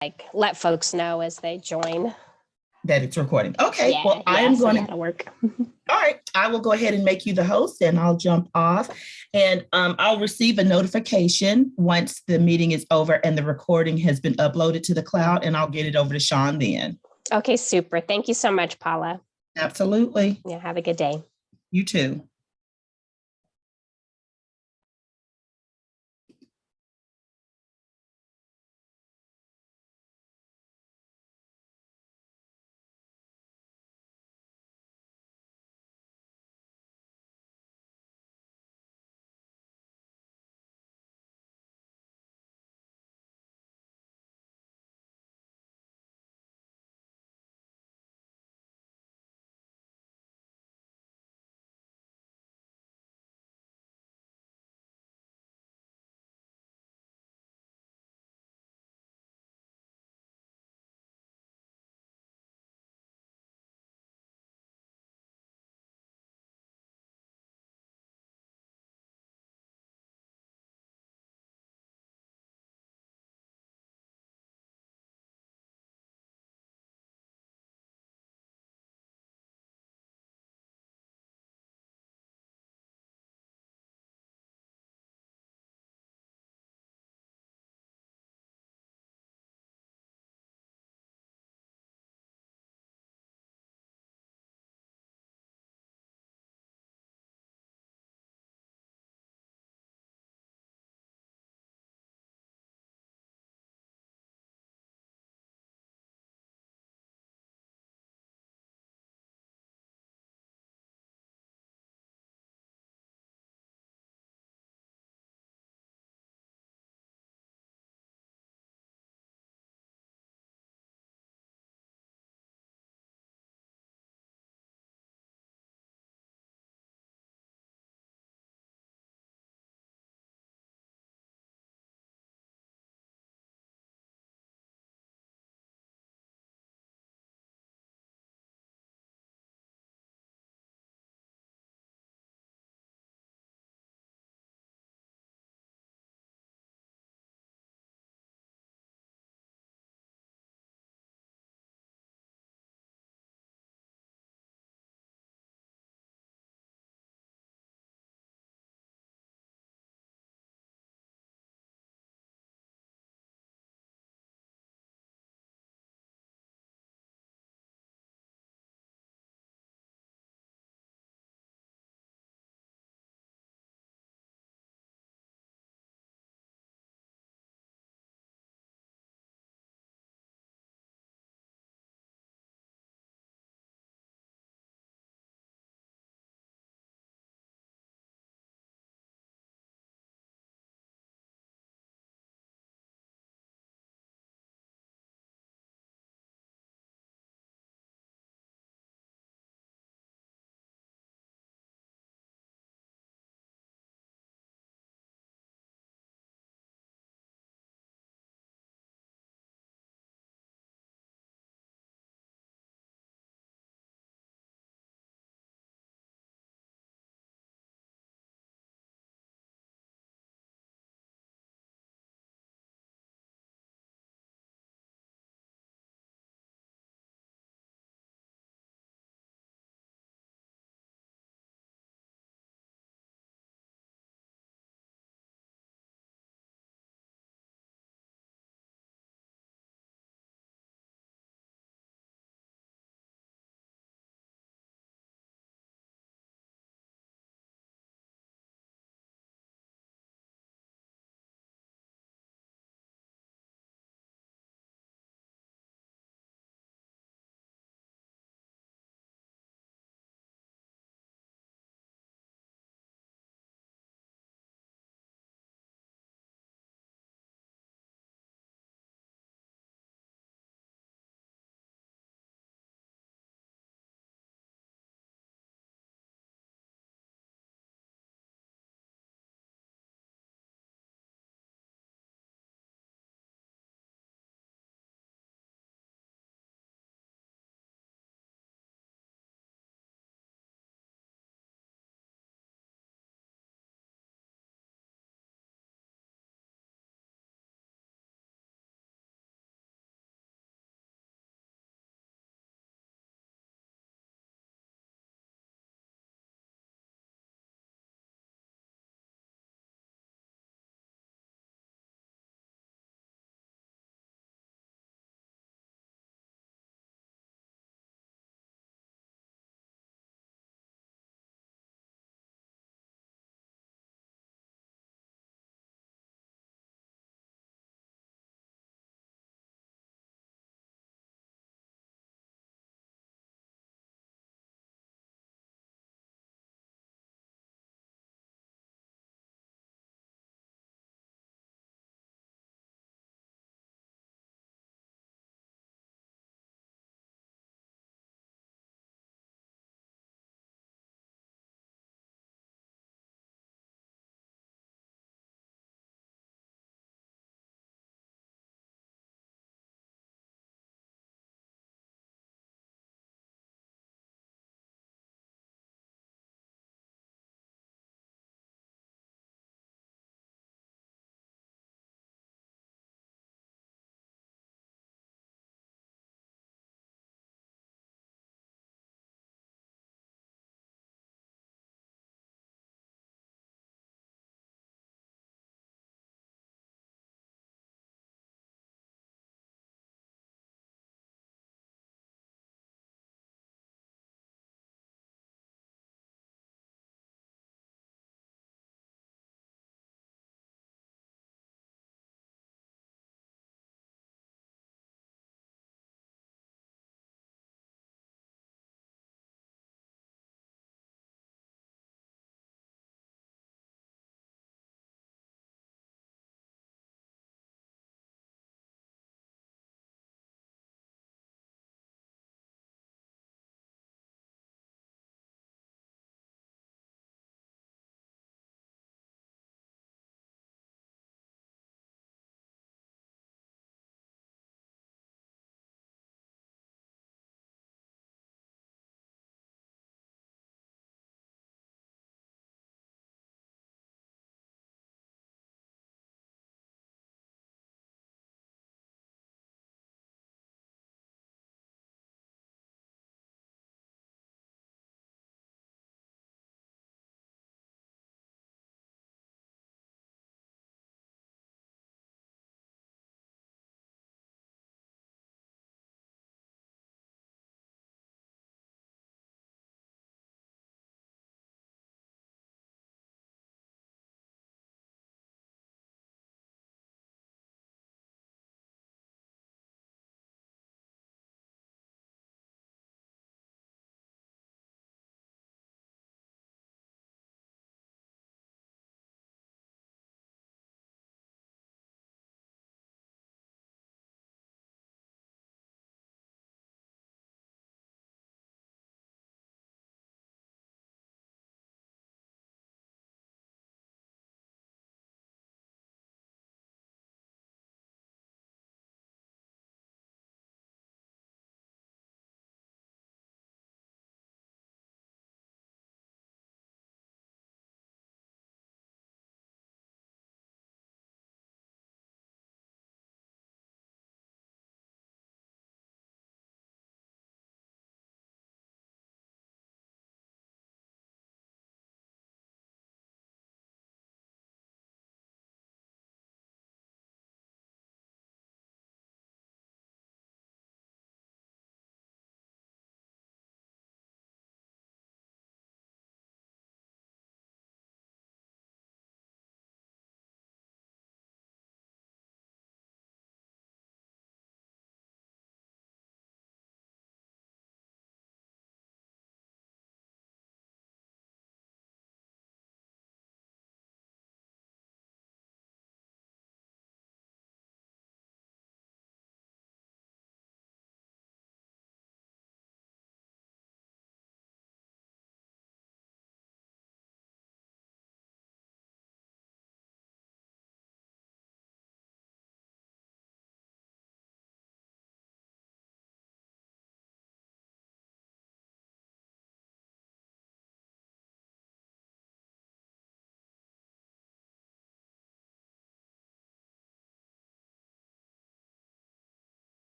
like let folks know as they join. That it's recording. Okay, Yeah, well, I am going to. that'll work. All right, I will go ahead and make you the host and I'll jump off and I'll receive a notification once the meeting is over and the recording has been uploaded to the cloud, and I'll get it over to Sean then. Okay, super. Thank you so much, Paula. Absolutely. Yeah, have a good day. You too.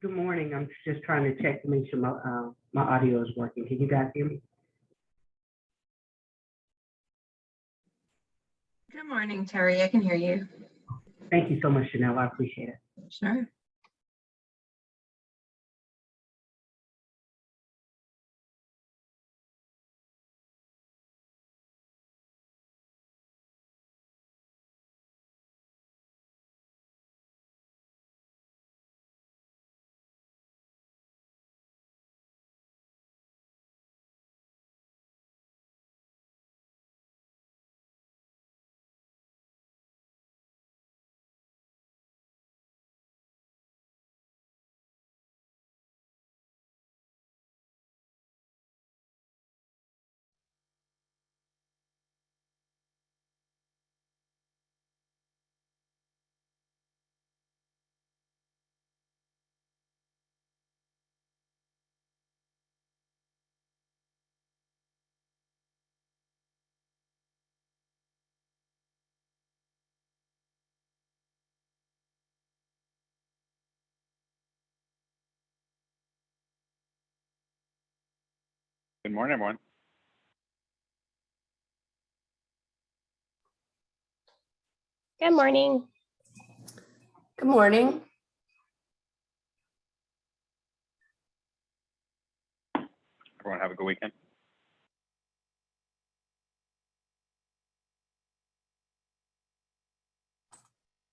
Good morning. I'm just trying to check to make sure my audio is working. Can you guys hear me? Good morning, Terry. I can hear you. Thank you so much, Chanel. I appreciate it. Sure. Good morning, everyone. Good morning. Good morning. Everyone have a good weekend.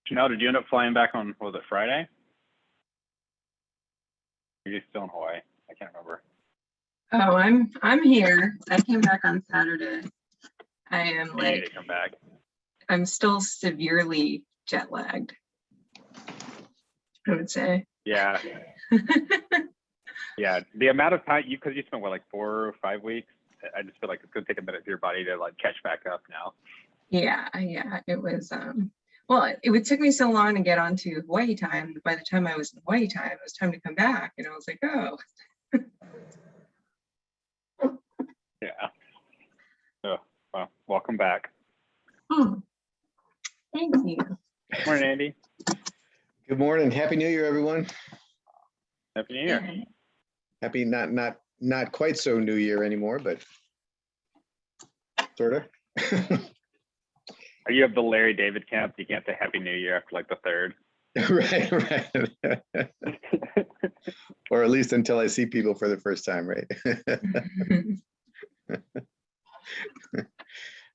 Chanel, did you end up flying back on, what was it, Friday? Or are you still in Hawaii? I can't remember. Oh, I'm here. I came back on Saturday. I am You need like, to come back. I'm still severely jet lagged, I would say. Yeah. Yeah. The amount of time because you spent what, like 4 or 5 weeks? I just feel like it's gonna take a minute for your body to like catch back up now. Yeah, it was, well, it took me so long to get onto Hawaii time. By the time I was in Hawaii time, it was time to come back. And I was like, oh. Yeah. So, well, welcome back. Thank you. Morning, Andy. Good morning. Happy New Year, everyone. Happy New Year. Happy not quite so New Year anymore, but sort of. Are you of the Larry David camp? You can't say Happy New Year after like the 3rd. Right. Or at least until I see people for the first time, right?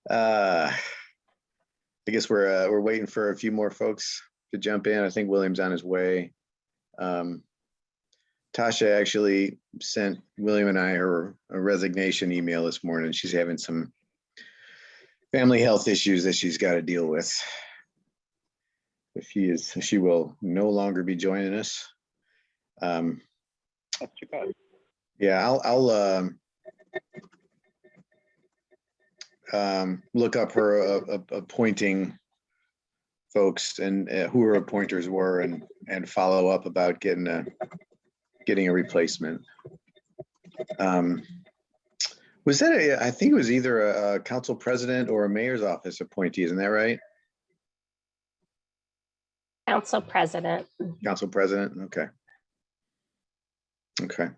I guess we're waiting for a few more folks to jump in. I think William's on his way. Tasha actually sent William and I a resignation email this morning. She's having some family health issues that she's got to deal with. But she will no longer be joining us. That's too bad. Yeah, I'll look up her appointing folks and who her appointers were and follow up about getting a replacement. Was that I think it was either a council president or a mayor's office appointee, isn't that right? Council President. Council president, okay. Okay.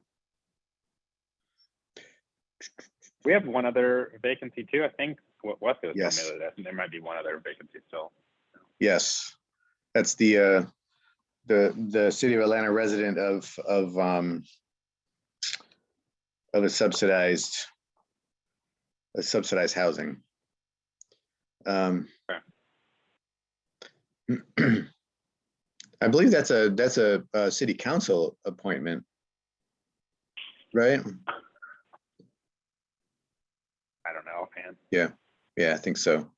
We have one other vacancy too, I think. What was it? Yes. There might be one other vacancy still. Yes, that's the city of Atlanta resident of a subsidized housing. I believe that's a city council appointment, right? I don't know, man. Yeah, I think so.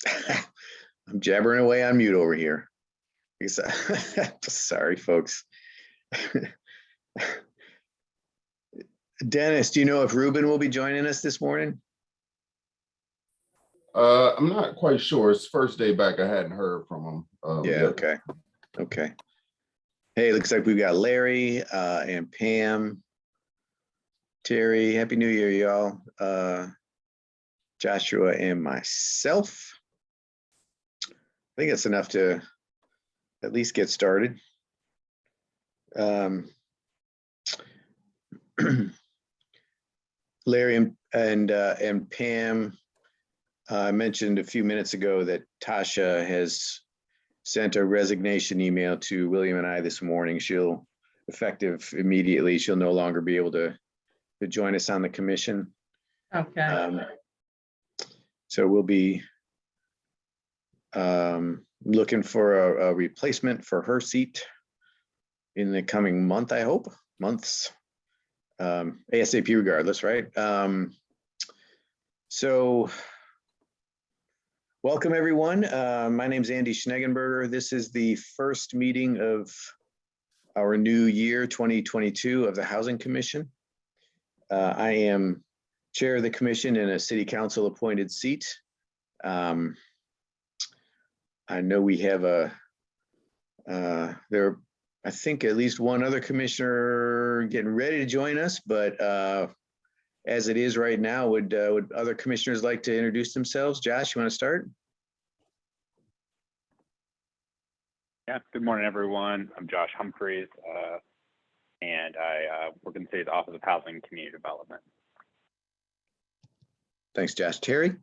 I'm jabbering away on mute over here. Sorry, folks. Dennis, do you know if Ruben will be joining us this morning? I'm not quite sure. It's first day back. I hadn't heard from him. Yeah, okay. Okay. Hey, looks like we've got Larry and Pam, Terry. Happy New Year, y'all. Joshua and myself. I think that's enough to at least get started. Larry and Pam mentioned a few minutes ago that Tasha has sent a resignation email to William and I this morning. She'll, effective immediately, she'll no longer be able to join us on the commission. Okay. So we'll be looking for a replacement for her seat in the coming month, I hope. Months. ASAP regardless, right? So welcome everyone. My name is Andy Schneggenberger. This is the first meeting of our new year 2022 of the Housing Commission. I am chair of the commission in a city council appointed seat. I know we have I think at least one other commissioner getting ready to join us, but as it is right now, would other commissioners like to introduce themselves? Josh, you want to start? Yeah, good morning, everyone. I'm Josh Humphreys, and I work in the city's Office of Housing and Community Development. Thanks, Josh. Terry?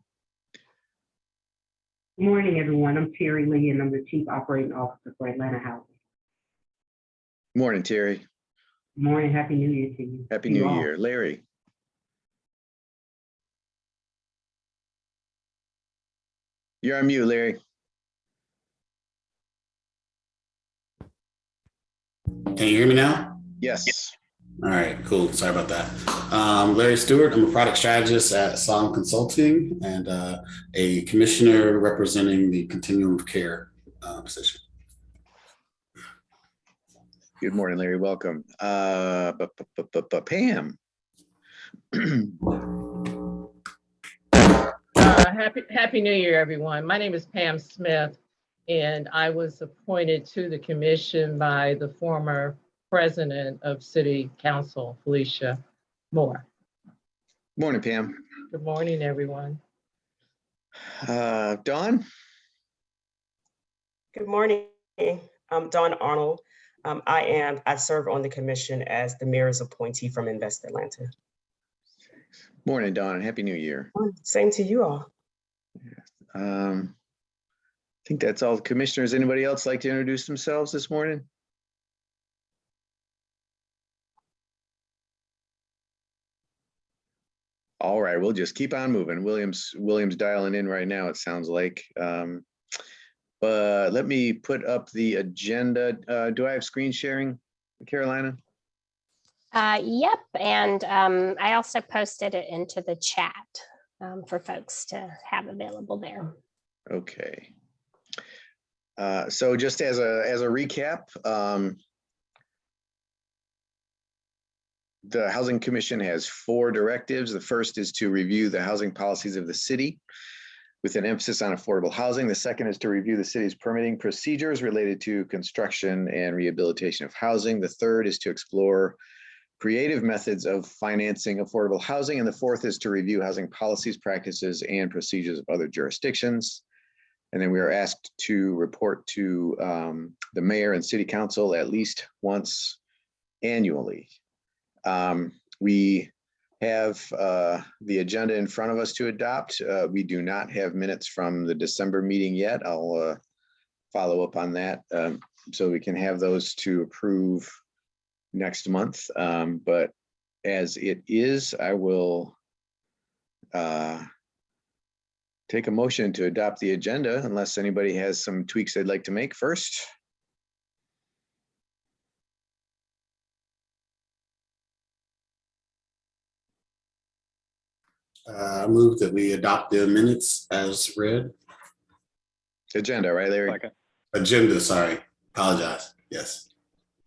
Good morning, everyone. I'm Terry Lee, and I'm the Chief Operating Officer for Atlanta Housing. Morning, Terry. Good morning. Happy New Year to you. Happy To you New all. Year. Larry? You're on mute, Larry. Can you hear me now? Yes. All right, cool. Sorry about that. Larry Stewart, I'm a product strategist at Solemn Consulting and a commissioner representing the continuum of care position. Good morning, Larry. Welcome. Pam. Happy New Year, everyone. My name is Pam Smith, and I was appointed to the commission by the former president of City Council, Felicia Moore. Morning, Pam. Good morning, everyone. Dawn? Good morning. I'm Dawn Arnold. I serve on the commission as the mayor's appointee from Invest Atlanta. Morning, Dawn, and Happy New Year. Same to you all. I think that's all the commissioners. Anybody else like to introduce themselves this morning? All right, we'll just keep on moving. William's dialing in right now, it sounds like. But let me put up the agenda. Do I have screen sharing, Carolina? Yep, and I also posted it into the chat for folks to have available there. Okay. So just as a recap, the Housing Commission has 4 directives. The first is to review the housing policies of the city with an emphasis on affordable housing. The second is to review the city's permitting procedures related to construction and rehabilitation of housing. The third is to explore creative methods of financing affordable housing. And the fourth is to review housing policies, practices, and procedures of other jurisdictions. And then we are asked to report to the mayor and city council at least once annually. We have the agenda in front of us to adopt. We do not have minutes from the December meeting yet. I'll follow up on that so we can have those to approve next month. But as it is, I will take a motion to adopt the agenda unless anybody has some tweaks they'd like to make first. I move that we adopt the minutes as read. Agenda, right, Larry? Second. Agenda, sorry. Apologize. Yes.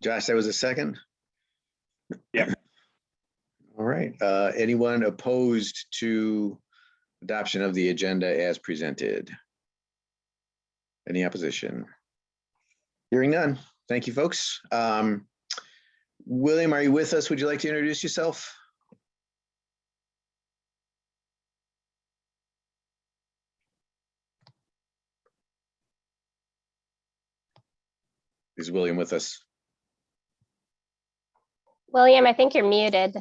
Josh, that was a second? Yep. All right. Anyone opposed to adoption of the agenda as presented? Any opposition? Hearing none. Thank you, folks. William, are you with us? Would you like to introduce yourself? Is William with us? William, I think you're muted.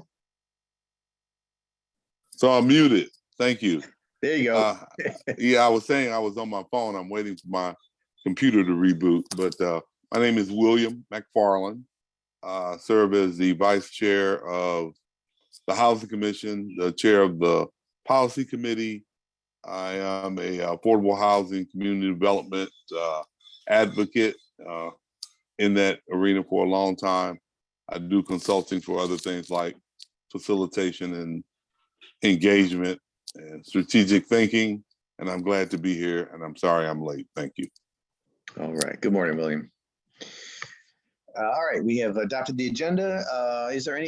So I'm muted. Thank you. There you go. Yeah, I was saying I was on my phone. I'm waiting for my computer to reboot. But my name is William Mcfarland. Serve as the vice chair of the Housing Commission, the chair of the Policy Committee. I am a affordable housing community development advocate in that arena for a long time. I do consulting for other things like facilitation and engagement and strategic thinking. And I'm glad to be here. And I'm sorry I'm late. Thank you. All right. Good morning, William. All right. We have adopted the agenda. Is there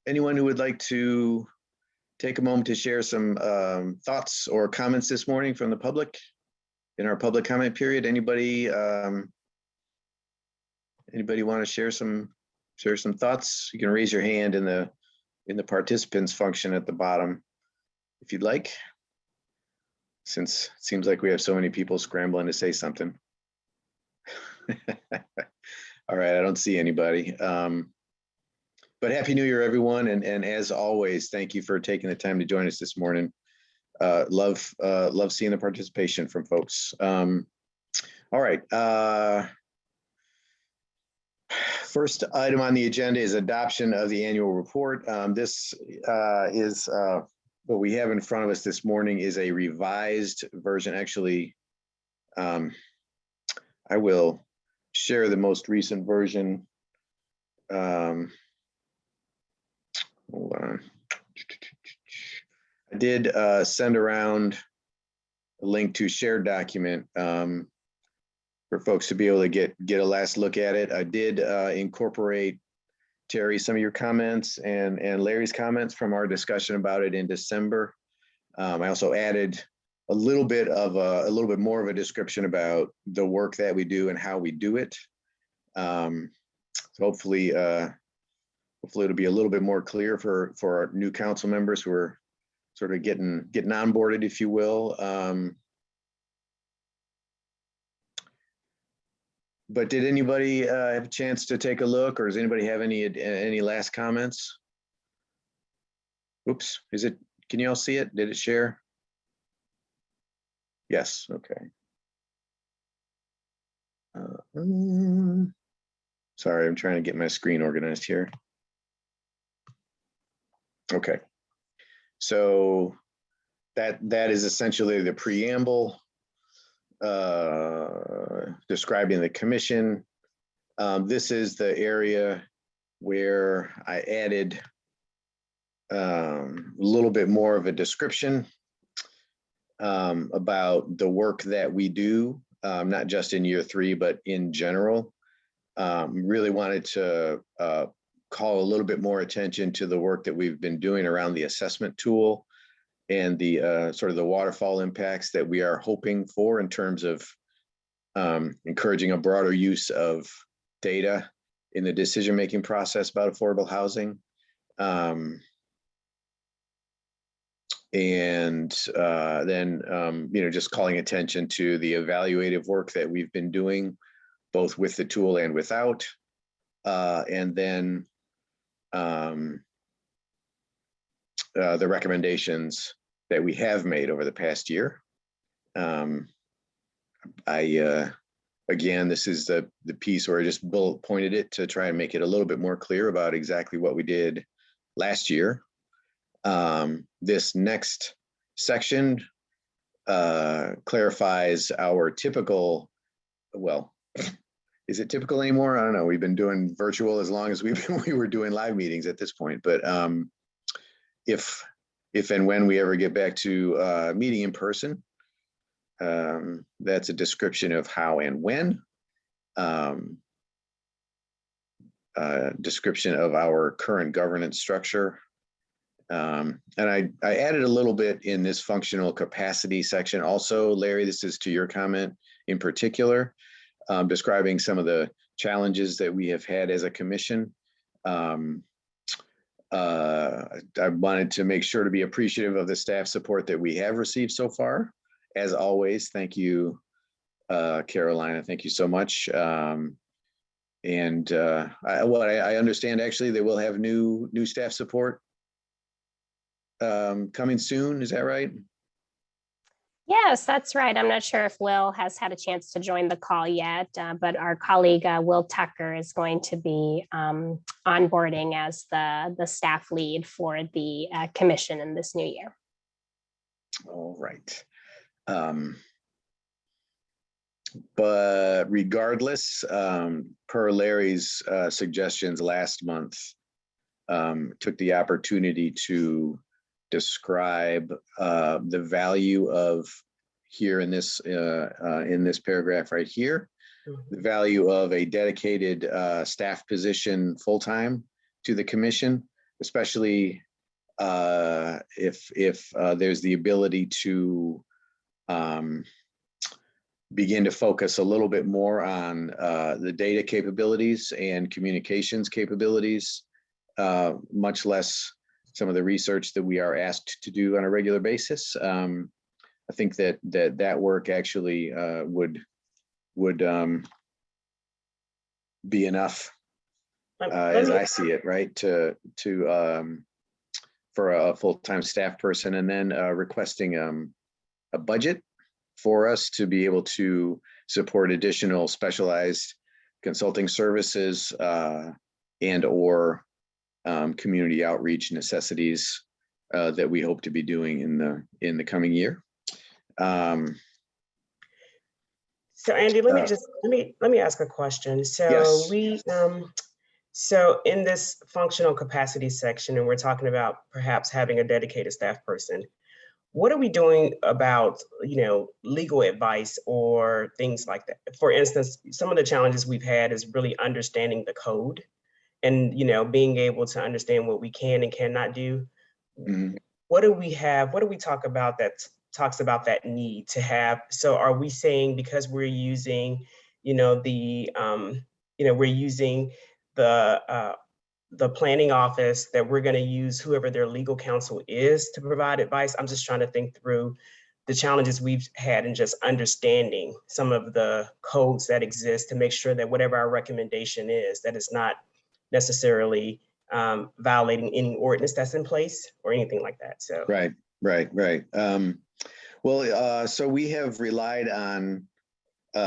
anyone who would like to take a moment to share some thoughts or comments this morning from the public in our public comment period? Anybody want to share some thoughts? You can raise your hand in the participants function at the bottom if you'd like, since it seems like we have so many people scrambling to say something. All right, I don't see anybody. But Happy New Year, everyone. And as always, thank you for taking the time to join us this morning. Love seeing the participation from folks. All right. First item on the agenda is adoption of the annual report. This is what we have in front of us this morning is a revised version. Actually, I will share the most recent version. Hold on. I did send around a link to shared document for folks to be able to get a last look at it. I did incorporate, Terry, some of your comments and Larry's comments from our discussion about it in December. I also added a little bit more of a description about the work that we do and how we do it. So hopefully it'll be a little bit more clear for our new council members who are sort of getting onboarded, if you will. But did anybody have a chance to take a look, or does anybody have any last comments? Oops, can you all see it? Did it share? Yes, okay. Sorry, I'm trying to get my screen organized here. Okay, so that is essentially the preamble describing the commission. This is the area where I added a little bit more of a description about the work that we do, not just in year 3, but in general. Really wanted to call a little bit more attention to the work that we've been doing around the assessment tool and the sort of the waterfall impacts that we are hoping for in terms of encouraging a broader use of data in the decision-making process about affordable housing. And then, just calling attention to the evaluative work that we've been doing, both with the tool and without. And then the recommendations that we have made over the past year. Again, this is the piece where I just bullet pointed it to try and make it a little bit more clear about exactly what we did last year. This next section clarifies our typical, well, is it typical anymore? I don't know. We've been doing virtual as long as we were doing live meetings at this point. But if and when we ever get back to meeting in person, That's a description of how and when. Description of our current governance structure. And I added a little bit in this functional capacity section also. Larry, this is to your comment in particular, describing some of the challenges that we have had as a commission. I wanted to make sure to be appreciative of the staff support that we have received so far. As always, thank you, Carolina. Thank you so much. I understand actually they will have new staff support coming soon. Is that right? Yes, that's right. I'm not sure if Will has had a chance to join the call yet, but our colleague Will Tucker is going to be onboarding as the staff lead for the commission in this new year. All right. But regardless, per Larry's suggestions last month, took the opportunity to describe the value of here in this paragraph right here, the value of a dedicated staff position full-time to the commission, especially if there's the ability to begin to focus a little bit more on the data capabilities and communications capabilities, much less some of the research that we are asked to do on a regular basis. I think that work actually would be enough, as I see it, right, for a full-time staff person, and then requesting a budget for us to be able to support additional specialized consulting services and or community outreach necessities that we hope to be doing in the coming year. So Andy, let me ask a question. So yes. So in this functional capacity section, and we're talking about perhaps having a dedicated staff person, what are we doing about, legal advice or things like that? For instance, some of the challenges we've had is really understanding the code and, being able to understand what we can and cannot do. Mm-hmm. What do we have? What do we talk about that talks about that need to have? So are we saying because we're using, we're using the planning office that we're going to use whoever their legal counsel is to provide advice? I'm just trying to think through the challenges we've had in just understanding some of the codes that exist to make sure that whatever our recommendation is, that it's not necessarily violating any ordinance that's in place or anything like that. So right. So we have relied on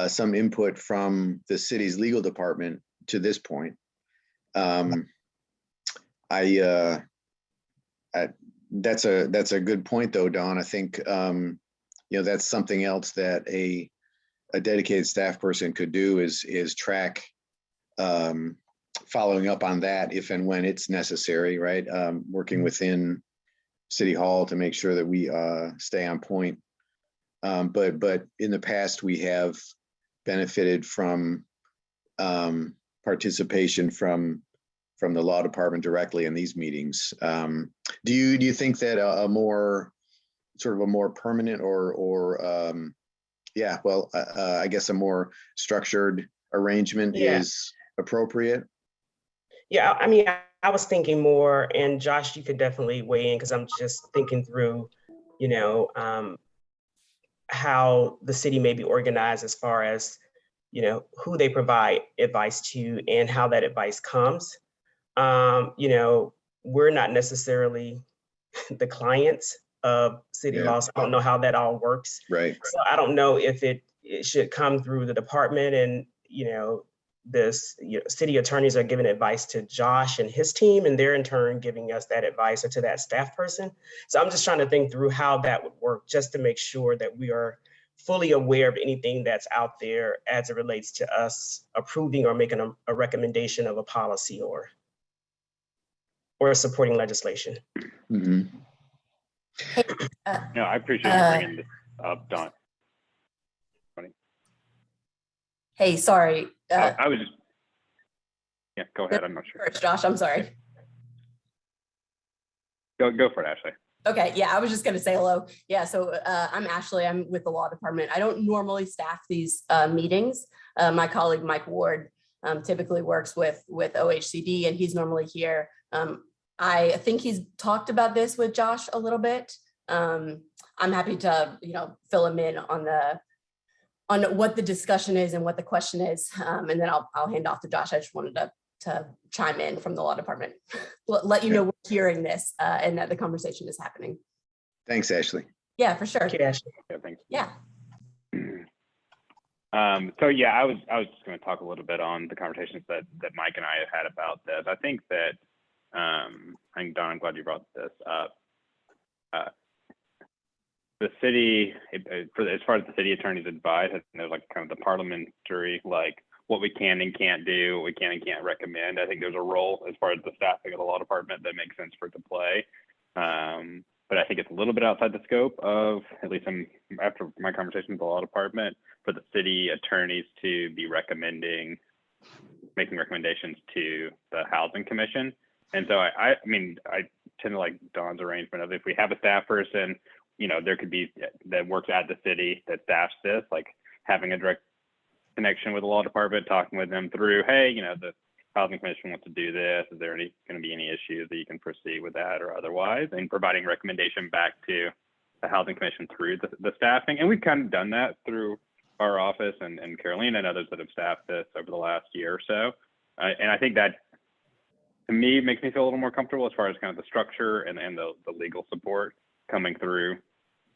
some input from the city's legal department to this point. That's a good point though, Dawn. I think that's something else that a dedicated staff person could do is track following up on that if and when it's necessary, right? Working within City Hall to make sure that we stay on point. But in the past, we have benefited from participation from the law department directly in these meetings. Do you think that a more permanent I guess a more structured arrangement is appropriate? Yeah, I mean, I was thinking more, and Josh, you could definitely weigh in because I'm just thinking through, how the city may be organized as far as, who they provide advice to and how that advice comes. We're not necessarily the clients of city law, so I don't know how that all works. Right. So I don't know if it should come through the department and, city attorneys are giving advice to Josh and his team, and they're in turn giving us that advice or to that staff person. So I'm just trying to think through how that would work just to make sure that we are fully aware of anything that's out there as it relates to us approving or making a recommendation of a policy or supporting legislation. Mm-hmm. No, I appreciate you bringing this up, Don. Hey, sorry. I was just, yeah, go ahead. I'm not sure. First, Josh, I'm sorry. Go for it, Ashley. Okay, yeah, I was just gonna say hello. Yeah, so I'm Ashley, I'm with the law department. I don't normally staff these meetings. My colleague, Mike Ward, typically works with OHCD and he's normally here. I think he's talked about this with Josh a little bit. I'm happy to, fill him in on what the discussion is and what the question is. And then I'll hand off to Josh. I just wanted to chime in from the law department, let you know we're hearing this and that the conversation is happening. Thanks, Ashley. Yeah, for sure. Okay, Ashley. Yeah, thanks. Yeah. So yeah, I was just going to talk a little bit on the conversations that Mike and I have had about this. I think that, and Don, I'm glad you brought this up. The city, as far as the city attorney's advice, I think there's like kind of the parliamentary, like what we can and can't do, what we can and can't recommend. I think there's a role as far as the staffing of the law department that makes sense for it to play. But I think it's a little bit outside the scope of, at least after my conversation with the law department, for the city attorneys to be making recommendations to the housing commission. And so I tend to like Don's arrangement of, if we have a staff person, there could be that works at the city that staffs this, like having a direct connection with the law department, talking with them through, hey, the housing commission wants to do this. Is there going to be any issues that you can proceed with that or otherwise? And providing recommendation back to the housing commission through the staffing. And we've kind of done that through our office and Carolina and others that have staffed this over the last year or so. And I think that, to me, makes me feel a little more comfortable as far as kind of the structure and the legal support coming through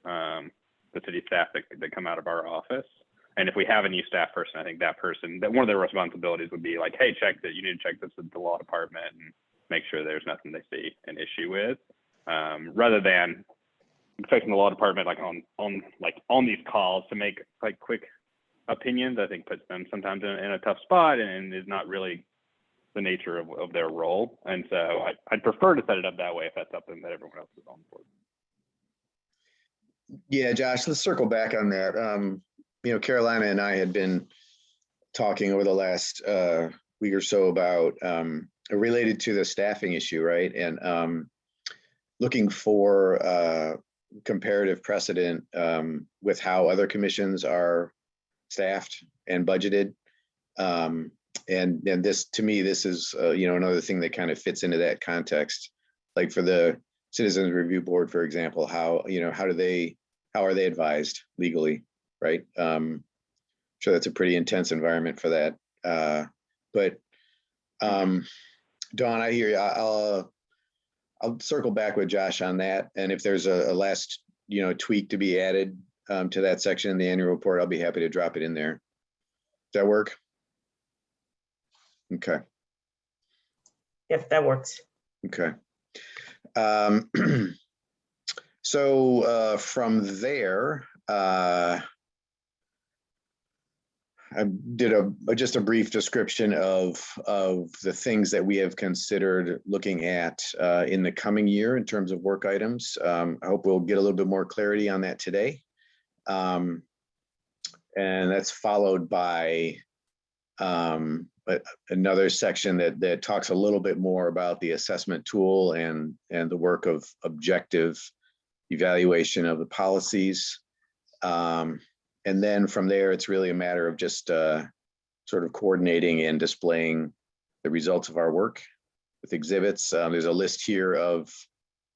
the city staff that come out of our office. And if we have a new staff person, I think that one of their responsibilities would be like, hey, you need to check this with the law department and make sure there's nothing they see an issue with, rather than expecting the law department on these calls to make like quick opinions. I think puts them sometimes in a tough spot and is not really the nature of their role. And so I'd prefer to set it up that way if that's something that everyone else is on board. Yeah, Josh, let's circle back on that. Carolina and I had been talking over the last week or so about related to the staffing issue, right? And looking for comparative precedent with how other commissions are staffed and budgeted. And this, to me, this is another thing that kind of fits into that context. Like for the Citizens Review Board, for example, how are they advised legally, right? Sure, that's a pretty intense environment for that. But Dawn, I hear you. I'll circle back with Josh on that, and if there's a last tweak to be added to that section in the annual report, I'll be happy to drop it in there. Does that work? Okay. Yes, that works. Okay. So from there, I did just a brief description of the things that we have considered looking at in the coming year in terms of work items. I hope we'll get a little bit more clarity on that today. And that's followed by another section that talks a little bit more about the assessment tool and the work of objective evaluation of the policies. And then from there, it's really a matter of just sort of coordinating and displaying the results of our work with exhibits. There's a list here of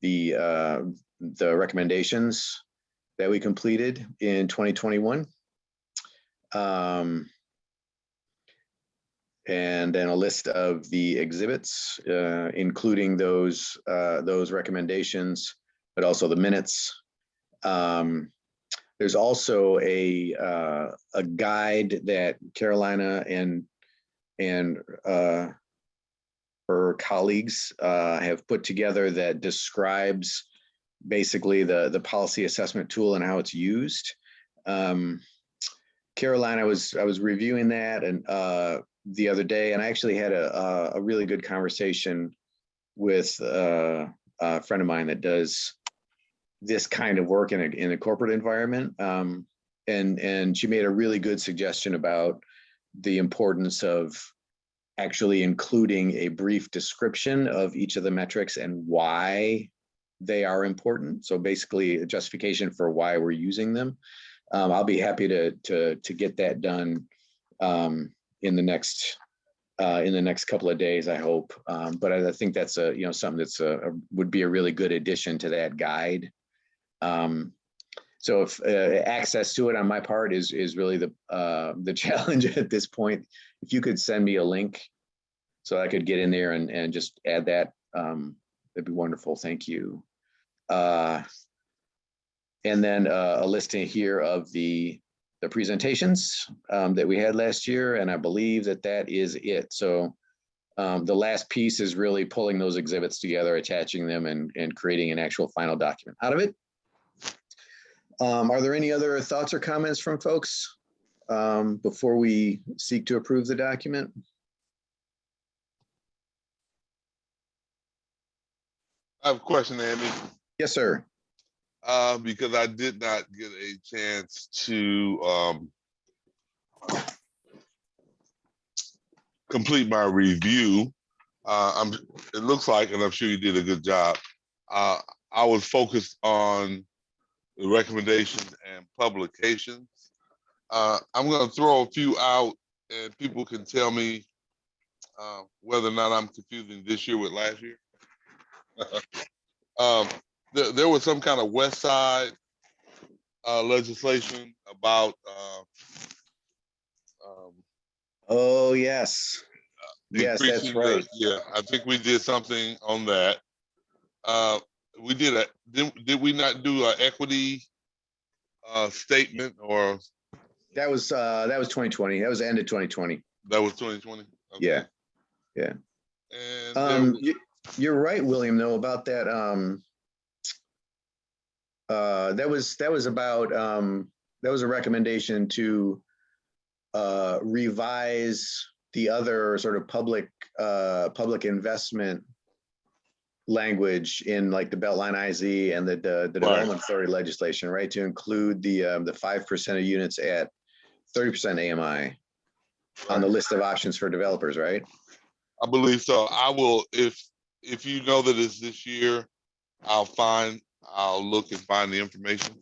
the recommendations that we completed in 2021. And then a list of the exhibits, including those recommendations, but also the minutes. There's also a guide that Carolina and her colleagues have put together that describes basically the policy assessment tool and how it's used. Carolina, I was reviewing that and the other day, and I actually had a really good conversation with a friend of mine that does this kind of work in a corporate environment. And she made a really good suggestion about the importance of actually including a brief description of each of the metrics and why they are important. So basically a justification for why we're using them. I'll be happy to get that done in the next couple of days, I hope. But I think that's something that's would be a really good addition to that guide. So if access to it on my part is really the challenge at this point. If you could send me a link so I could get in there and just add that, that'd be wonderful. Thank you. And then a listing here of the presentations that we had last year, and I believe that is it. So the last piece is really pulling those exhibits together, attaching them, and creating an actual final document out of it. Are there any other thoughts or comments from folks before we seek to approve the document? I have a question, Andy. Yes, sir. Because I did not get a chance to complete my review. It looks like, and I'm sure you did a good job. I was focused on the recommendations and publications. I'm going to throw a few out, and people can tell me whether or not I'm confusing this year with last year. There was some kind of West Side legislation about. Oh yes, yes, that's right. Yeah, I think we did something on that. We did did we not do an equity statement, or that was 2020? That was the end of 2020. That was 2020. Okay. Yeah. And you're right, William, though, about that. That was about that was a recommendation to revise the other sort of public investment language in like the Beltline IZ and the Development Authority legislation, right? To include the 5% of units at 30% AMI on the list of options for developers, right? I believe so. I will, if you know that it's this year, I'll look and find the information.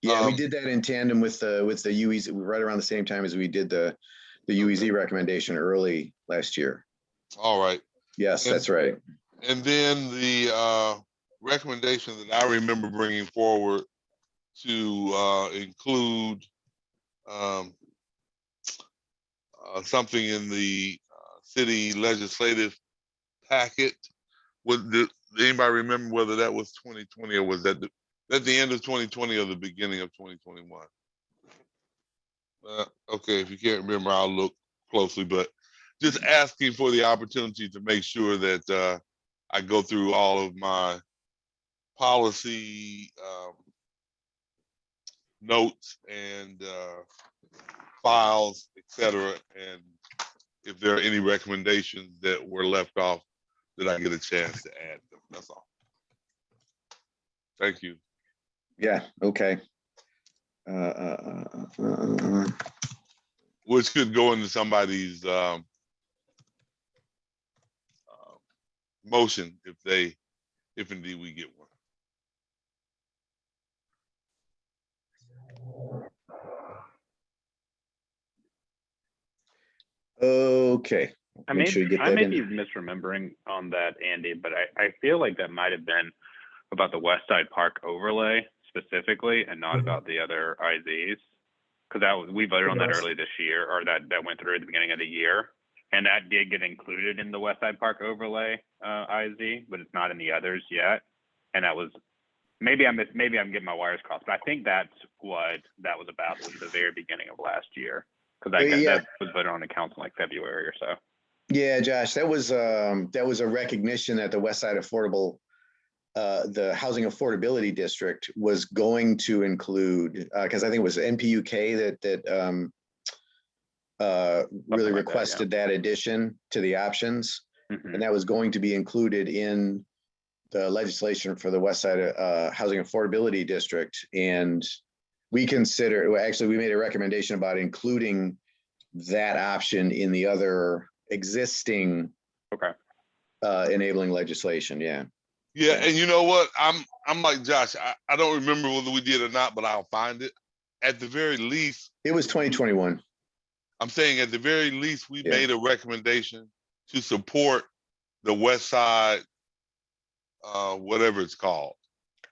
Yeah, we did that in tandem with the UEZ right around the same time as we did the UEZ recommendation early last year. All right. Yes, that's right. And then the recommendation that I remember bringing forward to include something in the city legislative packet. Did anybody remember whether that was 2020 or was that the end of 2020 or the beginning of 2021? Okay, if you can't remember, I'll look closely, but just asking for the opportunity to make sure that I go through all of my policy notes and files, etc. And if there are any recommendations that were left off, that I get a chance to add them. That's all. Thank you. Yeah, okay. Which could go into somebody's motion if indeed we get one. Okay. I may be misremembering on that, Andy, but I feel like that might have been about the West Side Park overlay specifically, and not about the other IZs, because we voted on that early this year, or that went through at the beginning of the year, and that did get included in the West Side Park overlay IZ, but it's not in the others yet. And that was maybe I'm getting my wires crossed, but I think that's what that was about. Was the very beginning of last year, because that was voted on the council in like February or so. Yeah, Josh, that was a recognition that the West Side Affordable, the Housing Affordability District was going to include, because I think it was NPUK that really requested that addition to the options, and that was going to be included in the legislation for the West Side Housing Affordability District. And we made a recommendation about including that option in the other existing Okay. enabling legislation. Yeah. Yeah, and you know what? I'm like Josh. I don't remember whether we did or not, but I'll find it. At the very least, It was 2021. I'm saying at the very least, we Yeah. made a recommendation to support the West Side, whatever it's called.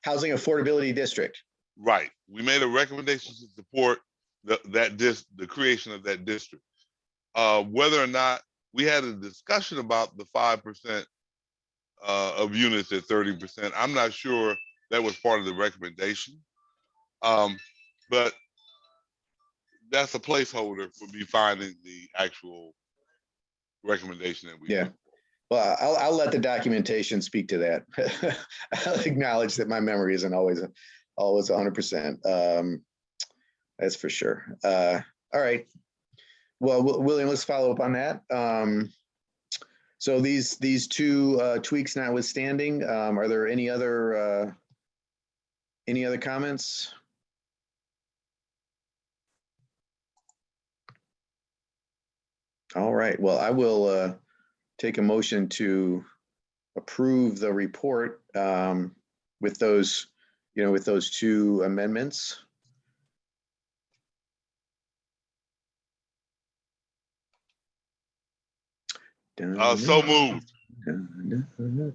Housing Affordability District. Right. We made a recommendation to support the creation of that district. Whether or not we had a discussion about the 5% of units at 30%, I'm not sure that was part of the recommendation. But that's a placeholder for me finding the actual recommendation that we Yeah. made. Well, I'll let the documentation speak to that. I'll acknowledge that my memory isn't always 100%. That's for sure. All right. Well, William, let's follow up on that. So these two tweaks notwithstanding, are there any other comments? All right. Well, I will take a motion to approve the report with those, with those two amendments. So moved.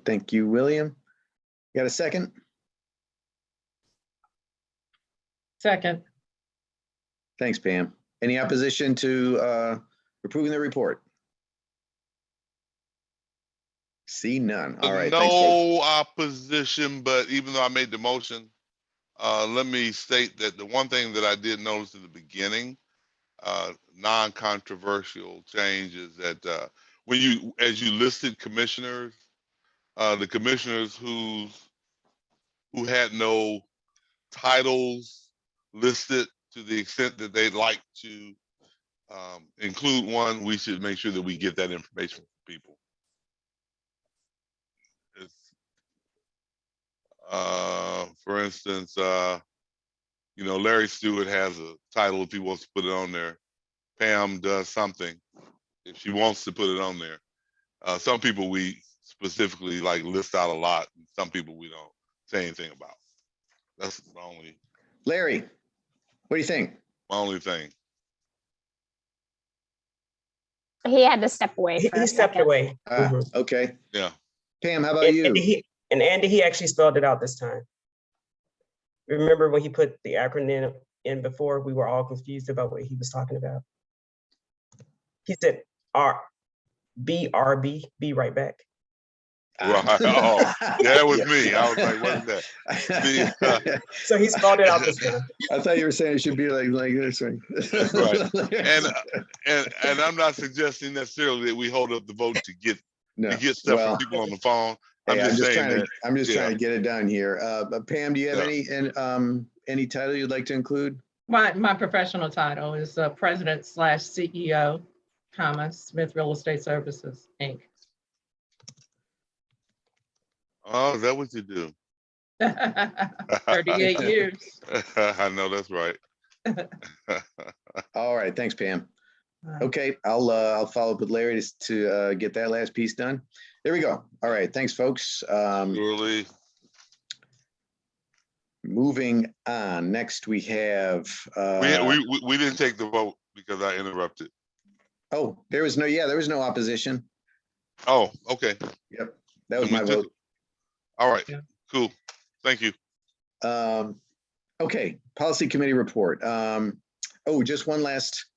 Thank you, William. You got a second? Second. Thanks, Pam. Any opposition to approving the report? See none. All right. Thanks, folks. No opposition, but even though I made the motion, let me state that the one thing that I did notice in the beginning, non-controversial change, is that as you listed commissioners, the commissioners who had no titles listed, to the extent that they'd like to include one, we should make sure that we get that information from people. For instance, Larry Stewart has a title if he wants to put it on there. Pam does something if she wants to put it on there. Some people we specifically list out a lot, and some people we don't say anything about. That's the only. Larry, what do you think? My only thing. He had to step away. He stepped away. Okay. Yeah. Pam, how about you? Andy, he actually spelled it out this time. Remember when he put the acronym in before, we were all confused about what he was talking about. He said BRB, be right back. Right. Oh, that was me. I was like, what is that? So he spelled it out this time. I thought you were saying it should be like this one. Right. And I'm not suggesting necessarily that we hold up the vote to get stuff from people on the phone. I'm just trying to get it done here. Pam, do you have any title you'd like to include? My professional title is President/CEO, Smith Real Estate Services, Inc. Oh, is that what you do? 38 years. I know that's right. All right, thanks, Pam. Okay, I'll follow up with Larry to get that last piece done. There we go. All right, thanks, folks. Surely. Moving on. Next, we have. We didn't take the vote because I interrupted. Oh, there was no opposition. Oh, okay. Yep, that was my vote. All right, cool. Thank you. Okay, policy committee report. Just one last.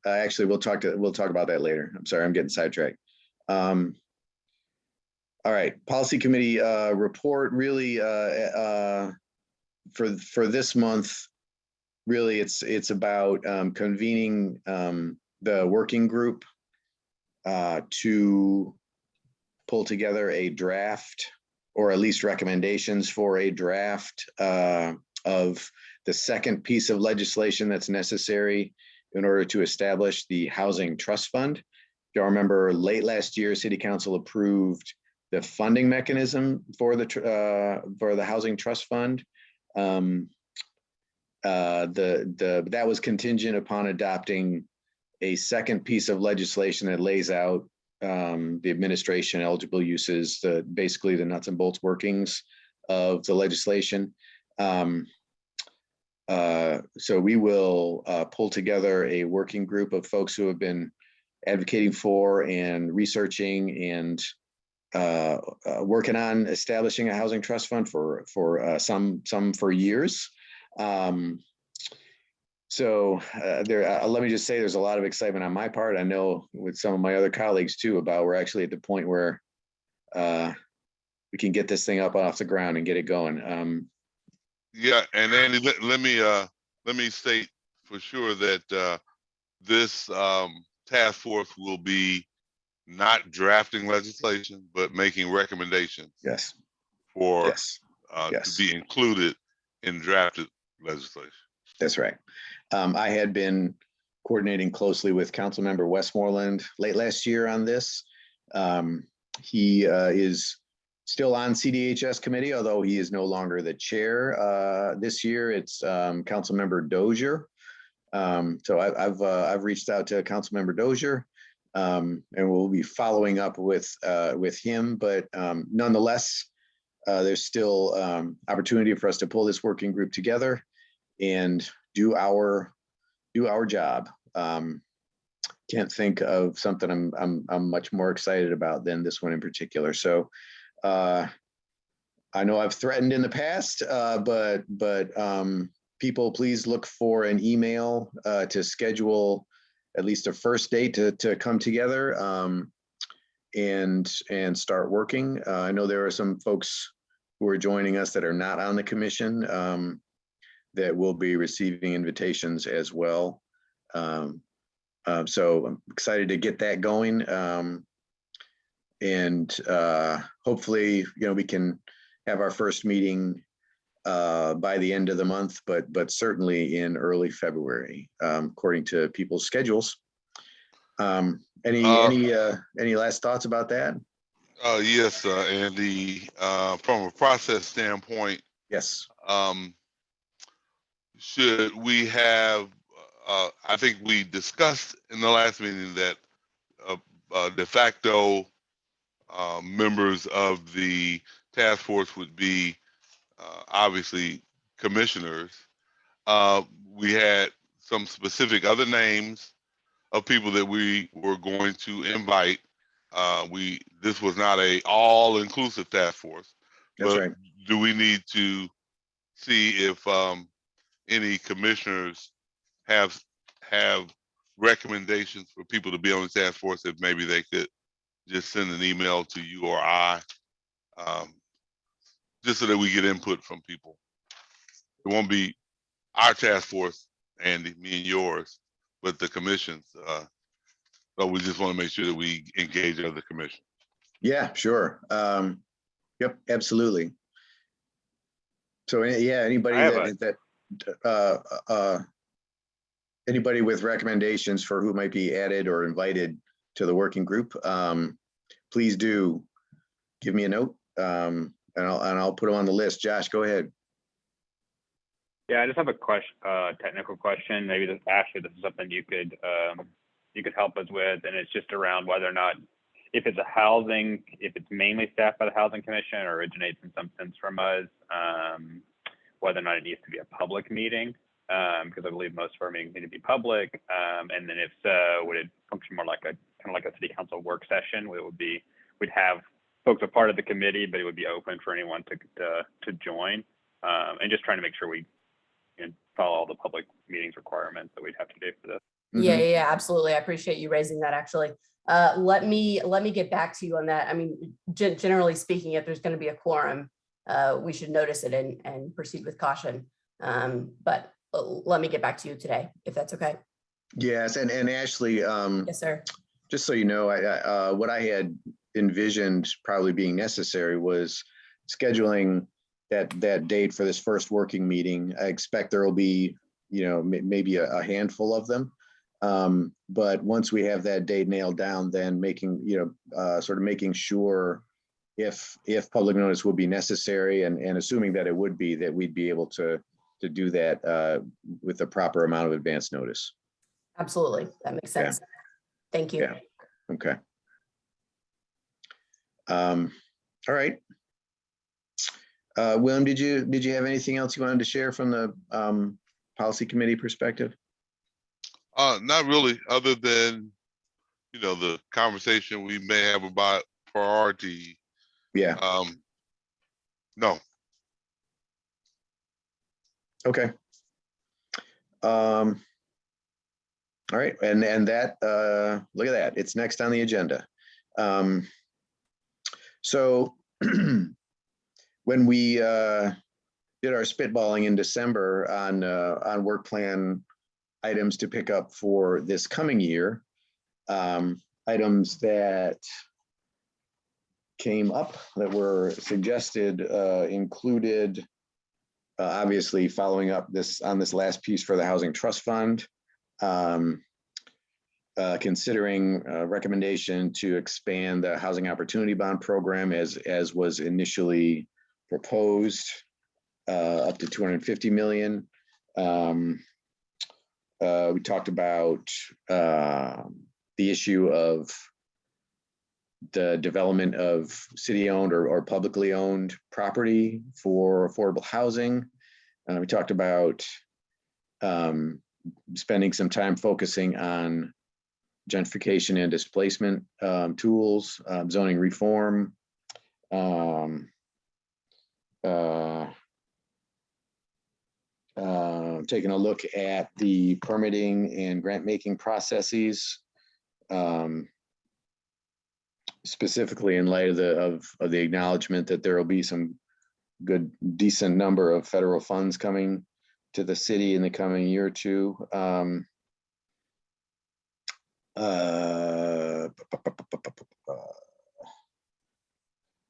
Actually, we'll talk about that later. I'm sorry, I'm getting sidetracked. All right, policy committee report. Really, for this month, really, it's about convening the working group to pull together a draft, or at least recommendations for a draft of the second piece of legislation that's necessary in order to establish the Housing Trust Fund. If y'all remember, late last year, City Council approved the funding mechanism for the Housing Trust Fund. That was contingent upon adopting a second piece of legislation that lays out the administration eligible uses, basically the nuts and bolts workings of the legislation. So we will pull together a working group of folks who have been advocating for and researching and working on establishing a housing trust fund for some for years. So let me just say there's a lot of excitement on my part. I know with some of my other colleagues too about we're actually at the point where we can get this thing up off the ground and get it going. Yeah, and Andy, let me state for sure that this task force will be not drafting legislation, but making recommendations. Yes. For yes. To be included in drafted legislation. That's right. I had been coordinating closely with Councilmember Westmoreland late last year on this. He is still on CDHS committee, although he is no longer the chair. This year, it's Councilmember Dozier. So I've reached out to Councilmember Dozier, and we'll be following up with him. But nonetheless, there's still opportunity for us to pull this working group together and do our job. Can't think of something I'm much more excited about than this one in particular. So I know I've threatened in the past, but people, please look for an email to schedule at least a first date to come together and start working. I know there are some folks who are joining us that are not on the commission that will be receiving invitations as well. So I'm excited to get that going. And hopefully, we can have our first meeting by the end of the month, but certainly in early February, according to people's schedules. Any last thoughts about that? Yes, Andy. From a process standpoint, yes. Should we have? I think we discussed in the last meeting that de facto members of the task force would be obviously commissioners. We had some specific other names of people that we were going to invite. This was not a all-inclusive task force. That's but right. Do we need to see if any commissioners have recommendations for people to be on the task force, if maybe they could just send an email to you or I, just so that we get input from people. It won't be our task force, Andy, me and yours, but the commissions. So we just want to make sure that we engage other commissions. Yeah, sure. Yep, absolutely. So yeah, anybody anybody with recommendations for who might be added or invited to the working group, please do give me a note, and I'll put them on the list. Josh, go ahead. Yeah, I just have a question, technical question. Maybe this is something you could help us with, and it's just around whether or not, if it's mainly staffed by the Housing Commission or originates in some sense from us, whether or not it needs to be a public meeting, because I believe most of our meetings need to be public. And then if so, would it function more like kind of like a city council work session? We'd have folks a part of the committee, but it would be open for anyone to join. And just trying to make sure we follow all the public meetings requirements that we'd have to do for this. Yeah, absolutely. I appreciate you raising that, actually. Let me get back to you on that. I mean, generally speaking, if there's going to be a quorum, we should notice it and proceed with caution. But let me get back to you today, if that's okay. Yes, and Ashley, yes, sir. Just so you know, what I had envisioned probably being necessary was scheduling that date for this first working meeting. I expect there will be, maybe a handful of them. But once we have that date nailed down, then sort of making sure if public notice would be necessary, and assuming that it would be, that we'd be able to do that with the proper amount of advance notice. Absolutely. That makes sense. Thank you. Yeah. Okay. All right. William, did you have anything else you wanted to share from the policy committee perspective? Not really, other than, the conversation we may have about priority. Yeah. No. Okay. All right, and that look at that, it's next on the agenda. So when we did our spitballing in December on work plan items to pick up for this coming year, items that came up that were suggested included obviously following up on this last piece for the Housing Trust Fund, considering a recommendation to expand the Housing Opportunity Bond Program as was initially proposed, up to 250 million. We talked about the issue of the development of city-owned or publicly owned property for affordable housing. We talked about spending some time focusing on gentrification and displacement tools, zoning reform, taking a look at the permitting and grant-making processes, specifically in light of the acknowledgement that there will be some decent number of federal funds coming to the city in the coming year or two.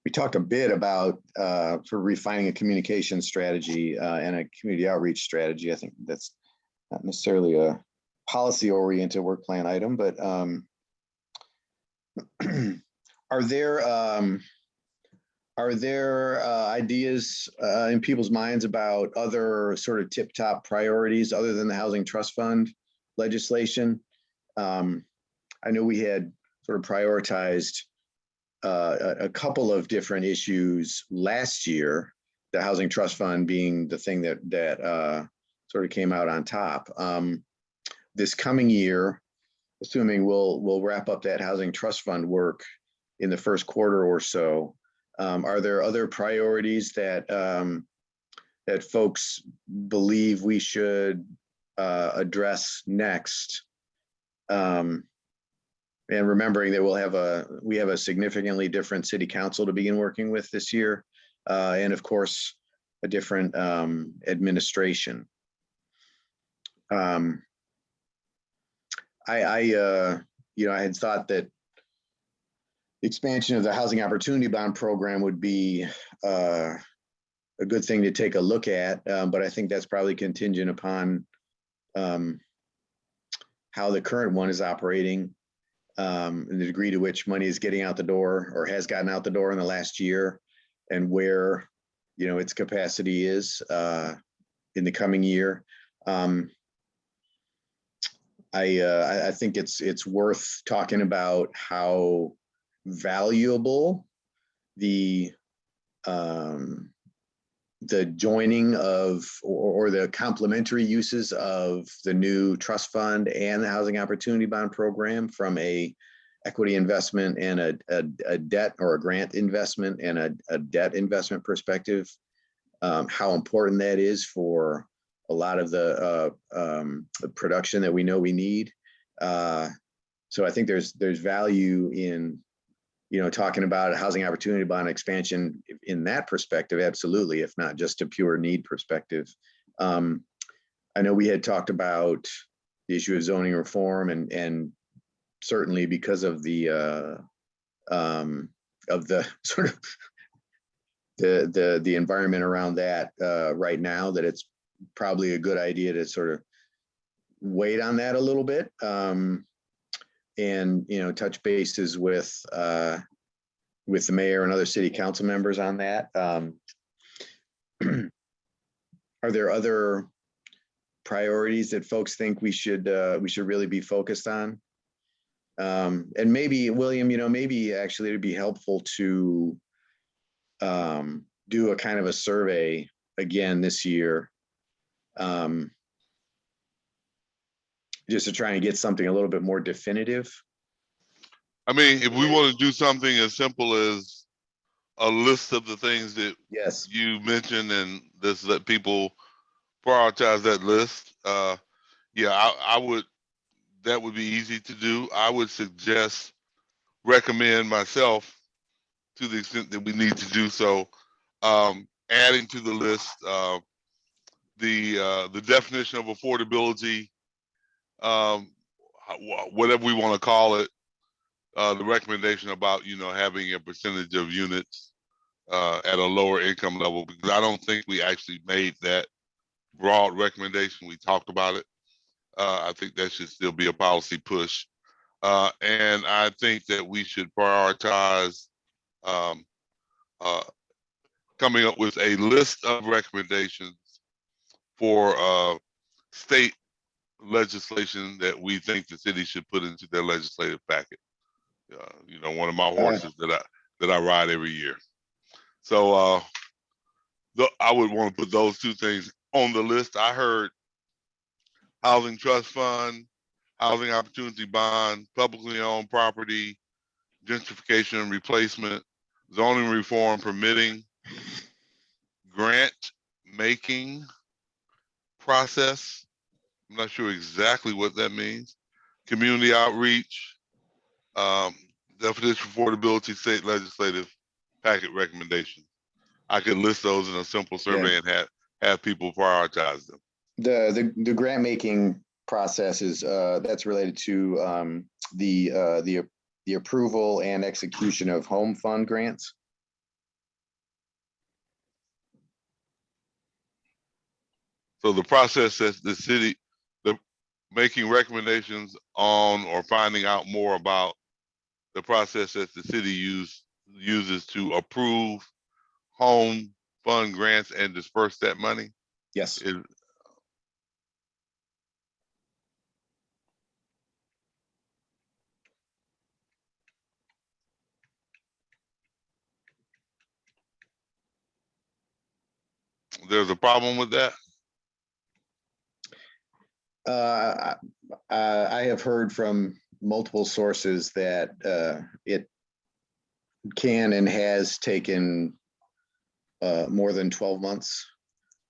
We talked a bit about for refining a communication strategy and a community outreach strategy. I think that's not necessarily a policy-oriented work plan item, but are there ideas in people's minds about other sort of tip-top priorities other than the Housing Trust Fund legislation? I know we had sort of prioritized a couple of different issues last year, the Housing Trust Fund being the thing that sort of came out on top. This coming year, assuming we'll wrap up that Housing Trust Fund work in the first quarter or so, are there other priorities that that folks believe we should address next? And remembering that we have a significantly different city council to begin working with this year, and of course a different administration. I had thought that expansion of the Housing Opportunity Bond Program would be a good thing to take a look at, but I think that's probably contingent upon how the current one is operating, and the degree to which money is getting out the door or has gotten out the door in the last year, and where its capacity is in the coming year. I think it's worth talking about how valuable the joining of or the complementary uses of the new trust fund and the Housing Opportunity Bond Program from a equity investment and a debt or a grant investment and a debt investment perspective, how important that is for a lot of the production that we know we need. So I think there's value in talking about a Housing Opportunity Bond expansion in that perspective, absolutely, if not just a pure need perspective. I know we had talked about the issue of zoning reform, and certainly because of the sort of the environment around that right now, that it's probably a good idea to sort of wait on that a little bit, and touch bases with the mayor and other city council members on that. Are there other priorities that folks think we should really be focused on. And maybe, William, maybe actually it'd be helpful to do a kind of a survey again this year, just to try and get something a little bit more definitive. I mean, if we want to do something as simple as a list of the things that you mentioned and just let people prioritize that list, yeah, I would, that would be easy to do. I would recommend myself, to the extent that we need to do so, adding to the list the definition of affordability, whatever we want to call it, the recommendation about having a percentage of units at a lower income level, because I don't think we actually made that broad recommendation. We talked about it. I think that should still be a policy push. And I think that we should prioritize coming up with a list of recommendations for state legislation that we think the city should put into their legislative packet. One of my horses that I ride every year. So I would want to put those two things on the list. I heard housing trust fund, housing opportunity bond, publicly owned property, gentrification and replacement, zoning reform permitting, grant making process. I'm not sure exactly what that means. Community outreach, definition of affordability, state legislative packet recommendations. I could list those in a simple survey and have people prioritize them. The grant making process is that's related to the approval and execution of home fund grants. So the process that the city, making recommendations on or finding out more about the process that the city uses to approve home fund grants and disperse that money. Yes. There's a problem with that? I have heard from multiple sources that it can and has taken more than 12 months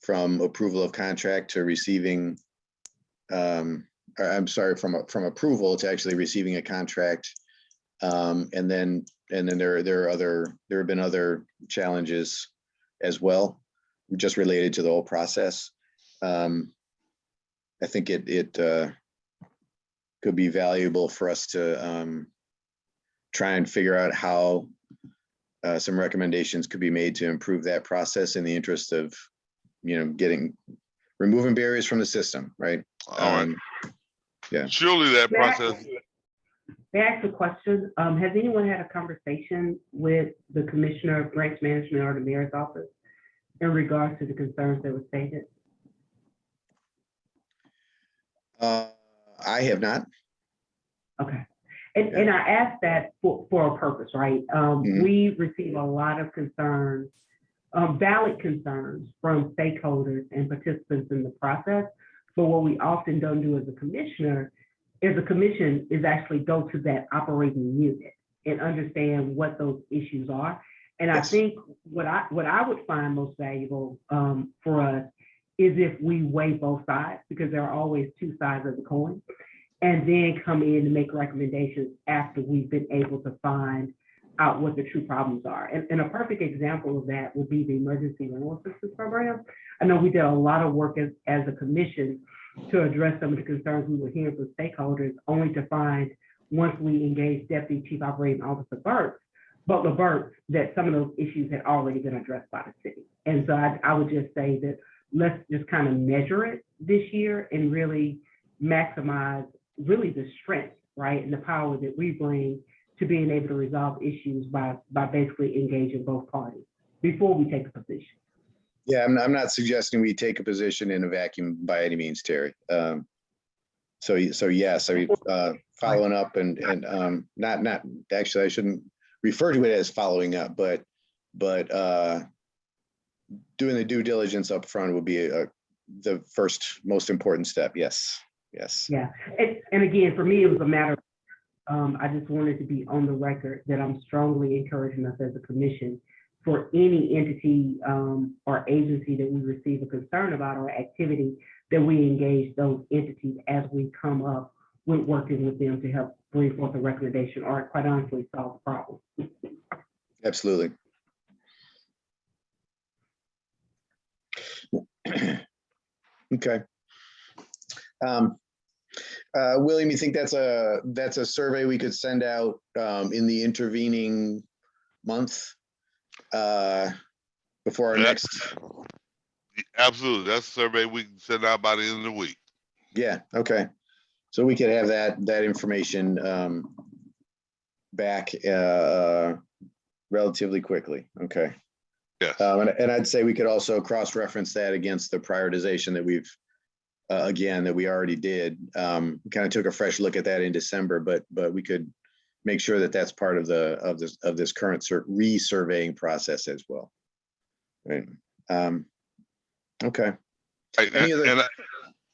from approval of contract to receiving, I'm sorry, from approval to actually receiving a contract. And then there have been other challenges as well, just related to the whole process. I think it could be valuable for us to try and figure out how some recommendations could be made to improve that process in the interest of, removing barriers from the system, right? All right. Yeah. Surely that process. May I ask a question? Has anyone had a conversation with the Commissioner of Branch Management or the Mayor's office in regards to the concerns that were stated? I have not. Okay. And I asked that for a purpose, right? We receive a lot of concerns, valid concerns from stakeholders and participants in the process. But what we often don't do as a commissioner, as a commission, is actually go to that operating unit and understand what those issues are. And I think what I would find most valuable for us is if we weigh both sides, because there are always two sides of the coin, and then come in and make recommendations after we've been able to find out what the true problems are. And a perfect example of that would be the Emergency Rental Assistance Program. I know we did a lot of work as a commission to address some of the concerns we were hearing from stakeholders, only to find, once we engaged Deputy Chief Operating Officer Butler Burks, that some of those issues had already been addressed by the city. And so I would just say that let's just kind of measure it this year and really maximize really the strength, right, and the power that we bring to being able to resolve issues by basically engaging both parties before we take a position. Yeah, I'm not suggesting we take a position in a vacuum by any means, Terry. So yes, I mean, following up and not actually, I shouldn't refer to it as following up, but doing the due diligence up front would be the first most important step. Yes. Yeah, and again, for me, it was a matter of, I just wanted to be on the record that I'm strongly encouraging us as a commission for any entity or agency that we receive a concern about or activity, that we engage those entities as we come up with working with them to help bring forth a recommendation or quite honestly solve the problem. Absolutely. Okay. William, you think that's a survey we could send out in the intervening month before our next? Absolutely. That's a survey we can send out by the end of the week. Yeah. Okay. So we could have that information back relatively quickly. Okay. Yes. And I'd say we could also cross-reference that against the prioritization that we've that we already did. Kind of took a fresh look at that in December, but we could make sure that that's part of this current resurveying process as well. Right. Okay. Right. And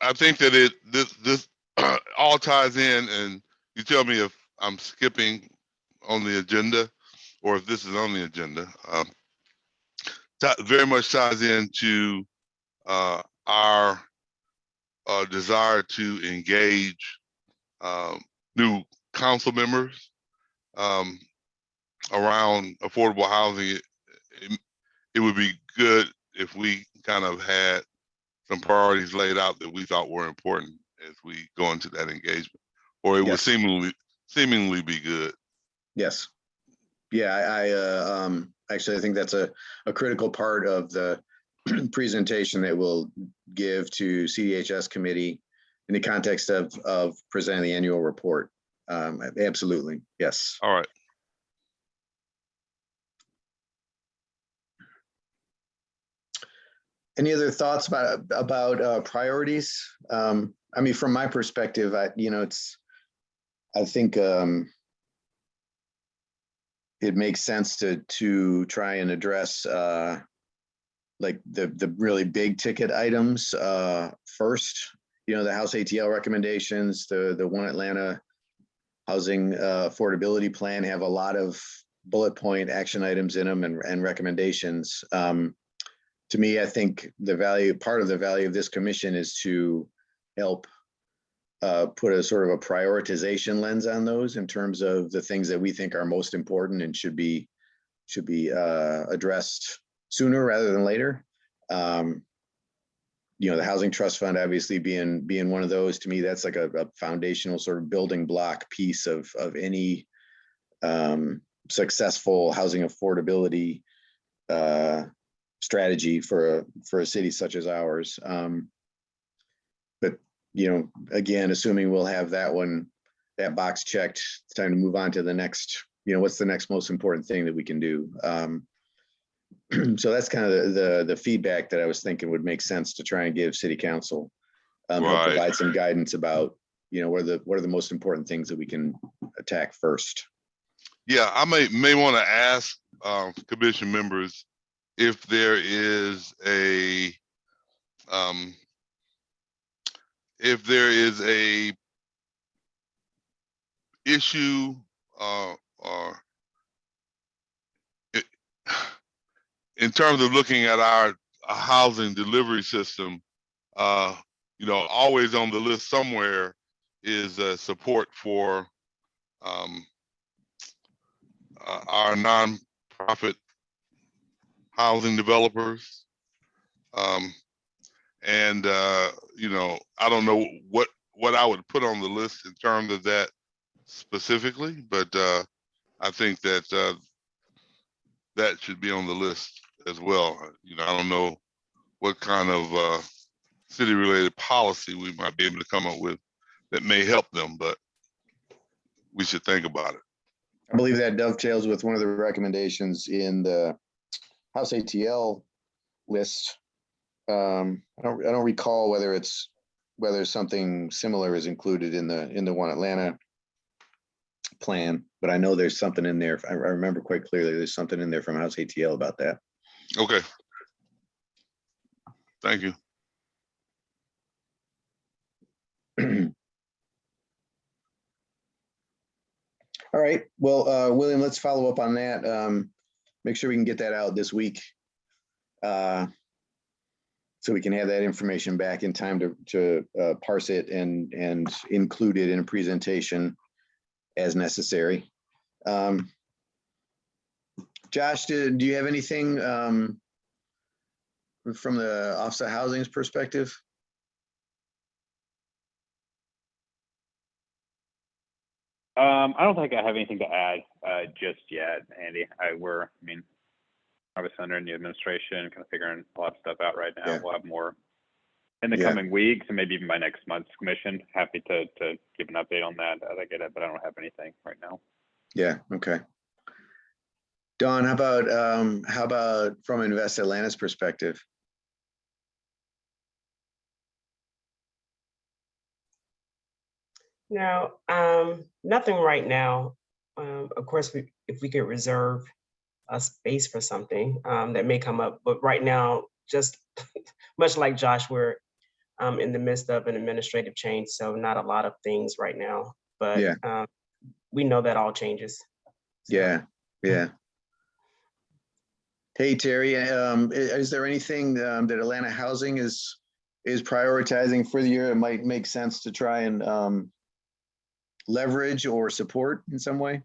I think that this all ties in, and you tell me if I'm skipping on the agenda or if this is on the agenda. Very much ties into our desire to engage new council members around affordable housing. It would be good if we kind of had some priorities laid out that we thought were important as we go into that engagement, or it would seemingly be good. Yes. Yeah, I actually, I think that's a critical part of the presentation that we'll give to CDHS committee in the context of presenting the annual report. Absolutely, yes. All right. Any other thoughts about priorities? I mean, from my perspective, I think it makes sense to try and address like the really big ticket items first. The House ATL recommendations, the One Atlanta Housing Affordability Plan have a lot of bullet point action items in them and recommendations. To me, I think part of the value of this commission is to help put a sort of a prioritization lens on those in terms of the things that we think are most important and should be addressed sooner rather than later. The Housing Trust Fund obviously being one of those. To me, that's like a foundational sort of building block piece of any successful housing affordability strategy for a city such as ours. But again, assuming we'll have that box checked, it's time to move on to the next. What's the next most important thing that we can do? So that's kind of the feedback that I was thinking would make sense to try and give City Council, help provide some guidance about what are the most important things that we can attack first. Yeah, I may want to ask commission members if there is a issue or in terms of looking at our housing delivery system, always on the list somewhere is support for our nonprofit housing developers. I don't know what I would put on the list in terms of that specifically, but I think that that should be on the list as well. I don't know what kind of city-related policy we might be able to come up with that may help them, but we should think about it. I believe that dovetails with one of the recommendations in the House ATL list I don't recall whether something similar is included in the One Atlanta plan, but I know there's something in there. I remember quite clearly there's something in there from House ATL about that. Okay. Thank you. All right, well, William, let's follow up on that. Make sure we can get that out this week. So we can have that information back in time to parse it and include it in a presentation as necessary. Josh, do you have anything from the Office of Housing's perspective? I don't think I have anything to add just yet, Andy. Obviously under new administration, kind of figuring a lot of stuff out right now. Yeah. We'll have more in the coming weeks, and maybe even by next month's commission. Happy to give an update on that as I get it, but I don't have anything right now. Yeah, okay. Dawn, how about from Invest Atlanta's perspective? No, nothing right now. Of course, if we could reserve a space for something that may come up, but right now, just much like Josh, we're in the midst of an administrative change, so not a lot of things right now, but we know that all changes. So. Yeah. Hey, Terry, is there anything that Atlanta Housing is prioritizing for the year that might make sense to try and leverage or support in some way?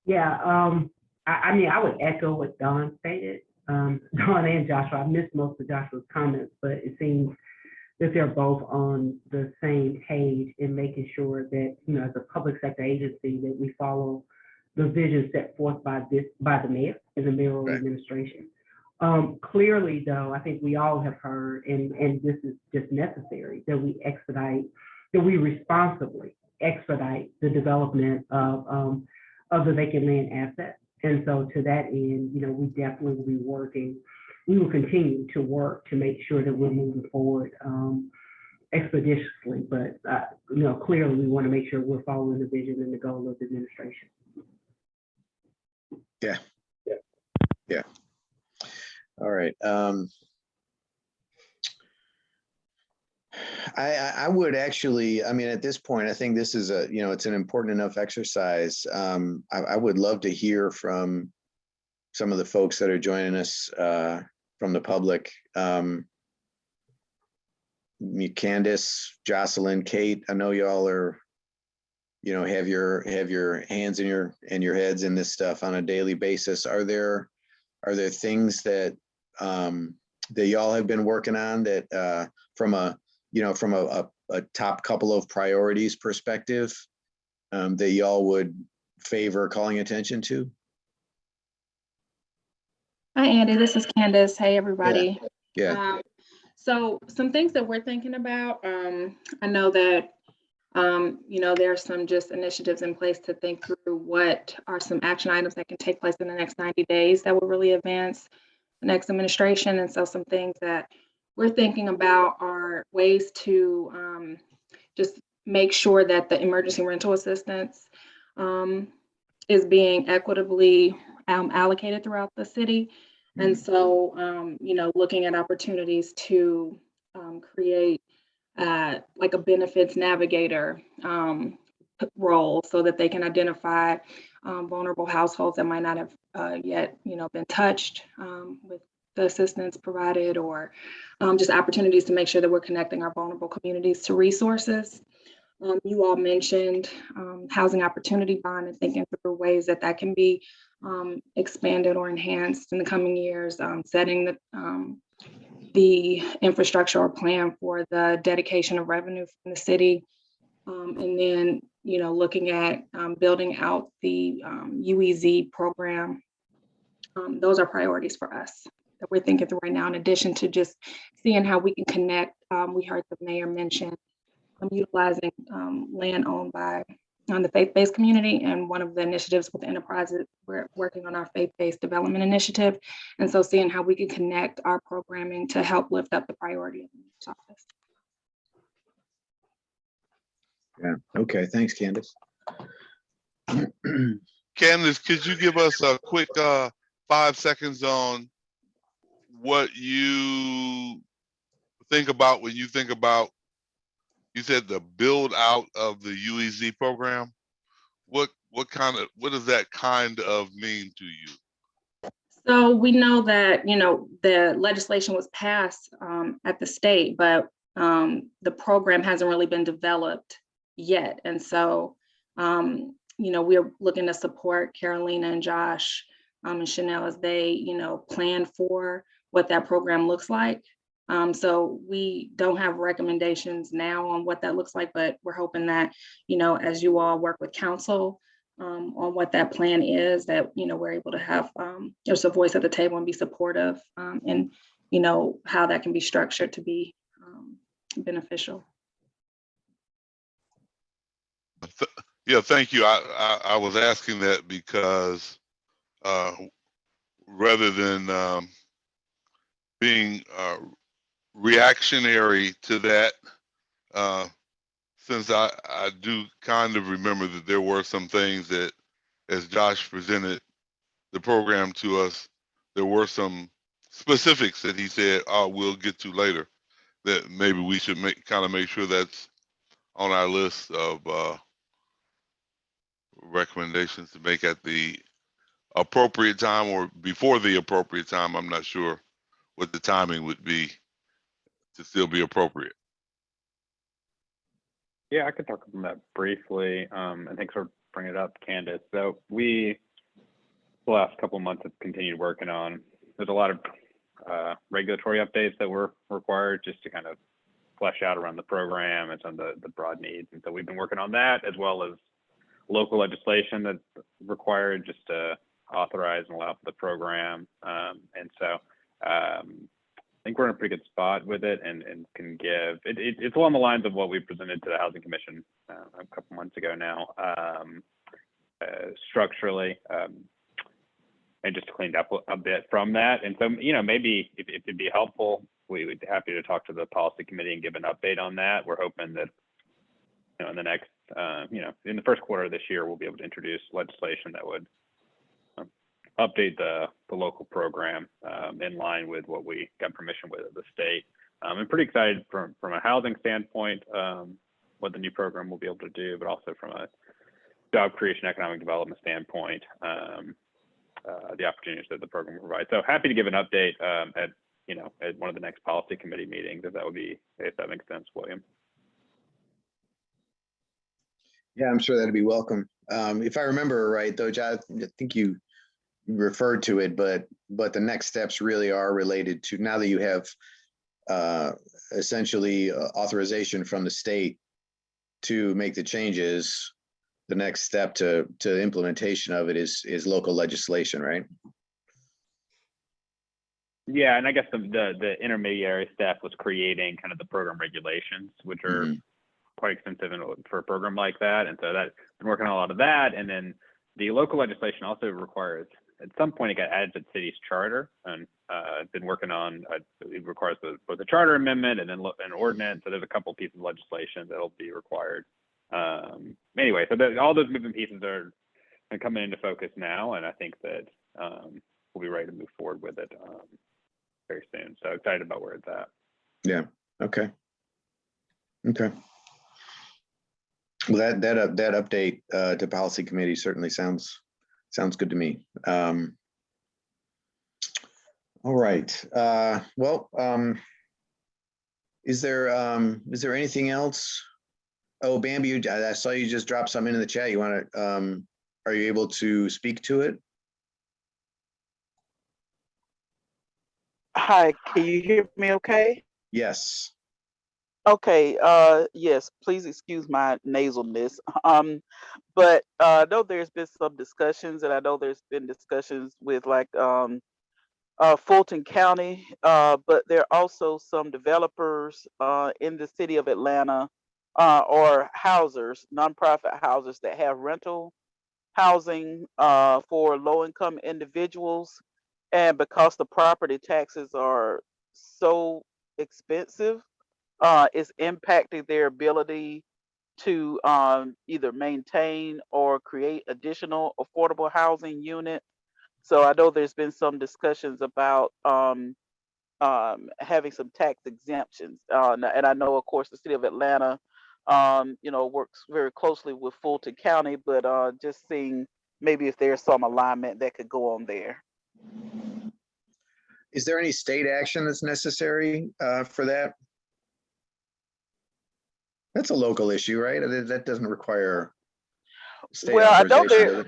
Yeah, I would echo what Dawn stated. Dawn and Joshua, I missed most of Joshua's comments, but it seems that they're both on the same page in making sure that, as a public sector agency, that we follow the vision set forth by the mayor and the mayoral administration. Clearly, though, I think we all have heard, and this is just necessary, that we responsibly expedite the development of the vacant land assets. And so to that end, we definitely will be working. We will continue to work to make sure that we're moving forward expeditiously. But clearly, we want to make sure we're following the vision and the goal of the administration. Yeah. All right. I would actually, at this point, I think this is it's an important enough exercise. I would love to hear from some of the folks that are joining us from the public. Candace, Jocelyn, Kate, I know y'all are, have your hands in your heads in this stuff on a daily basis. Are there things that that y'all have been working on that from a top couple of priorities perspective that y'all would favor calling attention to? Hi, Andy, this is Candace. Hey, everybody. Yeah. So some things that we're thinking about, I know that, there are some just initiatives in place to think through what are some action items that can take place in the next 90 days that will really advance the next administration. And so some things that we're thinking about are ways to just make sure that the emergency rental assistance is being equitably allocated throughout the city. And so, looking at opportunities to create like a benefits navigator role so that they can identify vulnerable households that might not have yet, been touched with the assistance provided, or just opportunities to make sure that we're connecting our vulnerable communities to resources. You all mentioned housing opportunity bond and thinking through ways that can be expanded or enhanced in the coming years, setting the infrastructure or plan for the dedication of revenue from the city. And then, looking at building out the UEZ program. Those are priorities for us that we're thinking through right now, in addition to just seeing how we can connect. We heard the mayor mention utilizing land owned by on the faith-based community. And one of the initiatives with the enterprise is we're working on our faith-based development initiative. And so seeing how we can connect our programming to help lift up the priority of the mayor's office. Yeah, okay, thanks, Candace. Candace, could you give us a quick 5 seconds on what you think about when you think about, you said the build out of the UEZ program? What does that kind of mean to you? So we know that, the legislation was passed at the state, but the program hasn't really been developed yet. And so, we're looking to support Carolina and Josh and Chanel as they, plan for what that program looks like. So we don't have recommendations now on what that looks like, but we're hoping that, as you all work with council on what that plan is, that, we're able to have just a voice at the table and be supportive and, how that can be structured to be beneficial. Yeah, thank you. I was asking that because rather than being reactionary to that, since I do kind of remember that there were some things that, as Josh presented the program to us, there were some specifics that he said, "Oh, we'll get to later," that maybe we should make sure that's on our list of recommendations to make at the appropriate time or before the appropriate time. I'm not sure what the timing would be to still be appropriate. Yeah, I could talk about that briefly. And thanks for bringing it up, Candace. So we, the last couple of months, have continued working on, there's a lot of regulatory updates that were required just to kind of flesh out around the program and some of the broad needs. And so we've been working on that, as well as local legislation that's required just to authorize and allow for the program. And so I think we're in a pretty good spot with it, and can give, it's along the lines of what we presented to the Housing Commission a couple months ago now, structurally, and just cleaned up a bit from that. And so, maybe if it'd be helpful, we would be happy to talk to the policy committee and give an update on that. We're hoping that, in the next, in the first quarter of this year, we'll be able to introduce legislation that would update the local program in line with what we got permission with at the state. I'm pretty excited from a housing standpoint, what the new program will be able to do, but also from a job creation, economic development standpoint, the opportunities that the program will provide. So happy to give an update at one of the next policy committee meetings, if that makes sense, William. Yeah, I'm sure that'd be welcome. If I remember right, though, John, I think you referred to it, but the next steps really are related to, now that you have essentially authorization from the state to make the changes, the next step to implementation of it is local legislation, right? Yeah, and I guess the intermediary step was creating kind of the program regulations, which are quite extensive for a program like that. And so that's been working on a lot of that. And then the local legislation also requires, at some point, it got added to the city's charter, and been working on, it requires both the charter amendment and then an ordinance. So there's a couple pieces of legislation that'll be required. Anyway, so all those moving pieces are coming into focus now, and I think that we'll be ready to move forward with it very soon. So excited about where it's at. Yeah. Okay. Well, that update to policy committee certainly sounds good to me. All right. Is there anything else? Oh, Bambi, I saw you just drop something in the chat. You want to? Are you able to speak to it? Hi, can you hear me okay? Yes. Okay, yes, please excuse my nasalness. But I know there's been some discussions, and I know there's been discussions with like Fulton County, but there are also some developers in the city of Atlanta or housers, nonprofit housers that have rental housing for low-income individuals. And because the property taxes are so expensive, it's impacting their ability to either maintain or create additional affordable housing units. So I know there's been some discussions about having some tax exemptions. And I know, of course, the city of Atlanta, works very closely with Fulton County, but just seeing maybe if there's some alignment that could go on there. Is there any state action that's necessary for that? That's a local issue, right? That doesn't require state authorization.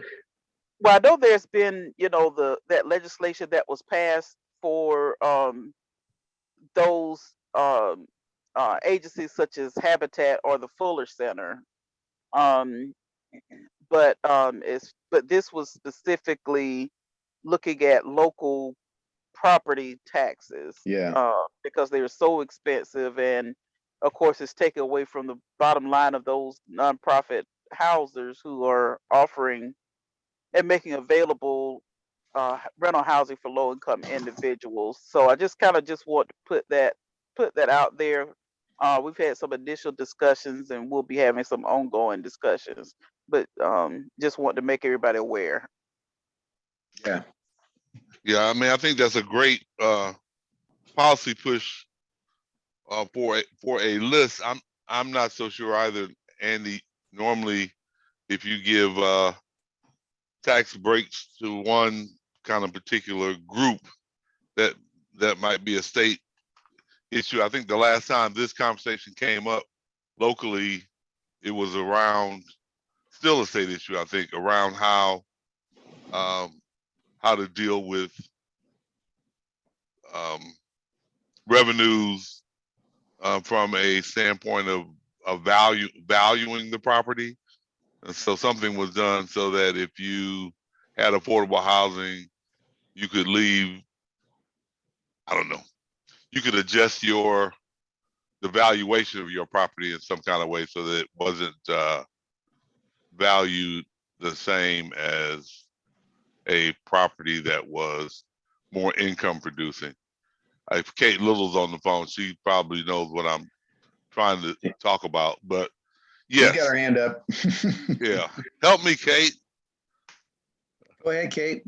I know there's been, that legislation that was passed for those agencies such as Habitat or the Fuller Center. But this was specifically looking at local property taxes. Yeah. Because they were so expensive, and of course it's taken away from the bottom line of those nonprofit housers who are offering and making available rental housing for low-income individuals. So I just want to put that out there. We've had some initial discussions, and we'll be having some ongoing discussions. But just want to make everybody aware. Yeah. Yeah, I mean, I think that's a great policy push for a list. I'm not so sure either, Andy. Normally, if you give tax breaks to one kind of particular group, that might be a state issue. I think the last time this conversation came up locally, it was around, still a state issue, I think, around how to deal with revenues from a standpoint of valuing the property. And so something was done so that if you had affordable housing, you could leave, I don't know, you could adjust the valuation of your property in some kind of way so that it wasn't valued the same as a property that was more income producing. If Kate Little's on the phone, she probably knows what I'm trying to talk about, but yes. She's got her hand up. Yeah. Help me, Kate. Go ahead, Kate.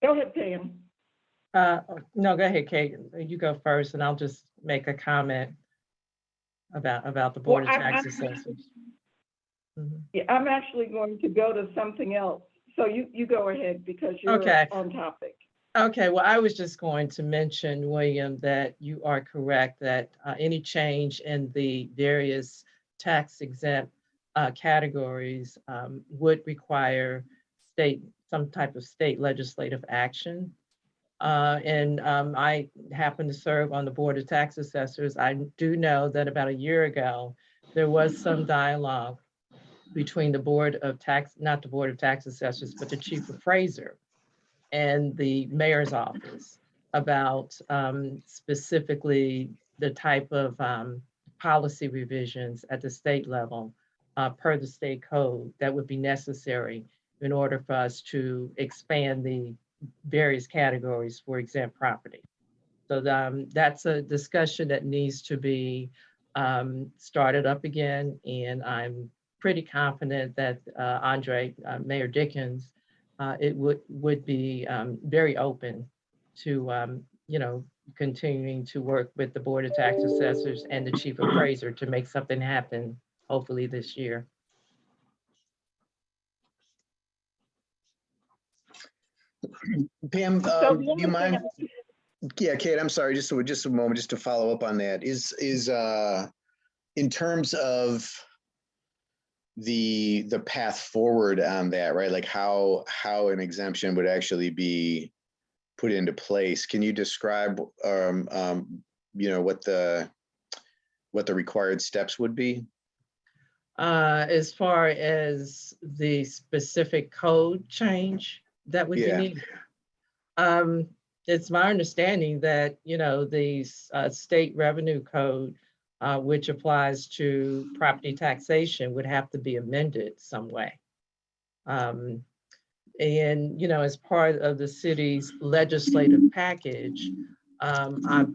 Go ahead, Pam. No, go ahead, Kate. You go first, and I'll just make a comment about the Board of Tax Assessors. Yeah, I'm actually going to go to something else. So you go ahead because you're on topic. Okay, well, I was just going to mention, William, that you are correct that any change in the various tax exempt categories would require some type of state legislative action. And I happen to serve on the Board of Tax Assessors. I do know that about a year ago, there was some dialogue between the Board of Tax, not the Board of Tax Assessors, but the Chief Appraiser and the Mayor's Office about specifically the type of policy revisions at the state level per the state code that would be necessary in order for us to expand the various categories for exempt property. So that's a discussion that needs to be started up again, and I'm pretty confident that Mayor Dickens, it would be very open to continuing to work with the Board of Tax Assessors and the Chief Appraiser to make something happen, hopefully this year. Pam, do you mind? Yeah, Kate, I'm sorry, just a moment, just to follow up on that. Is in terms of the path forward on that, right? Like how an exemption would actually be put into place. Can you describe, what the required steps would be? As far as the specific code change that would be needed? It's my understanding that, you know, the state revenue code, which applies to property taxation, would have to be amended some way. And, you know, as part of the city's legislative package, I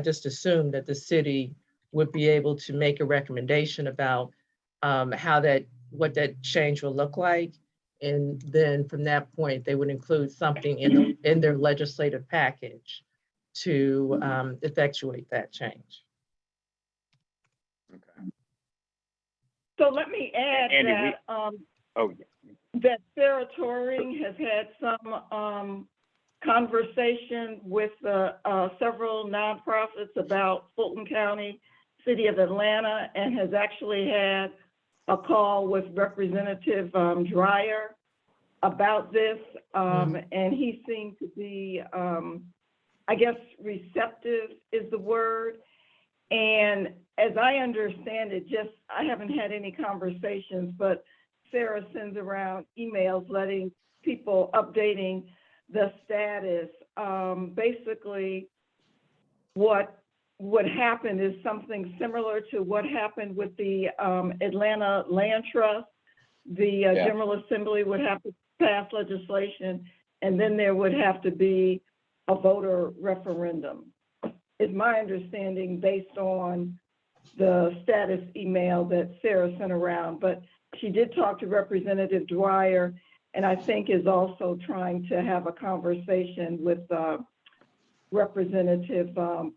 just assume that the city would be able to make a recommendation about what that change will look like. And then from that point, they would include something in their legislative package to effectuate that change. Okay. So let me add Andy, that Sarah Turing has had some conversation with several nonprofits about Fulton County, City of Atlanta, and has actually had a call with Representative Dreyer about this, and he seemed to be, I guess, receptive is the word. And as I understand it, I haven't had any conversations, but Sarah sends around emails letting people updating the status. Basically, what would happen is something similar to what happened with the Atlanta Land Trust. The General Assembly would have to pass legislation, and then there would have to be a voter referendum, is my understanding based on the status email that Sarah sent around. But she did talk to Representative Dwyer, and I think is also trying to have a conversation with Representative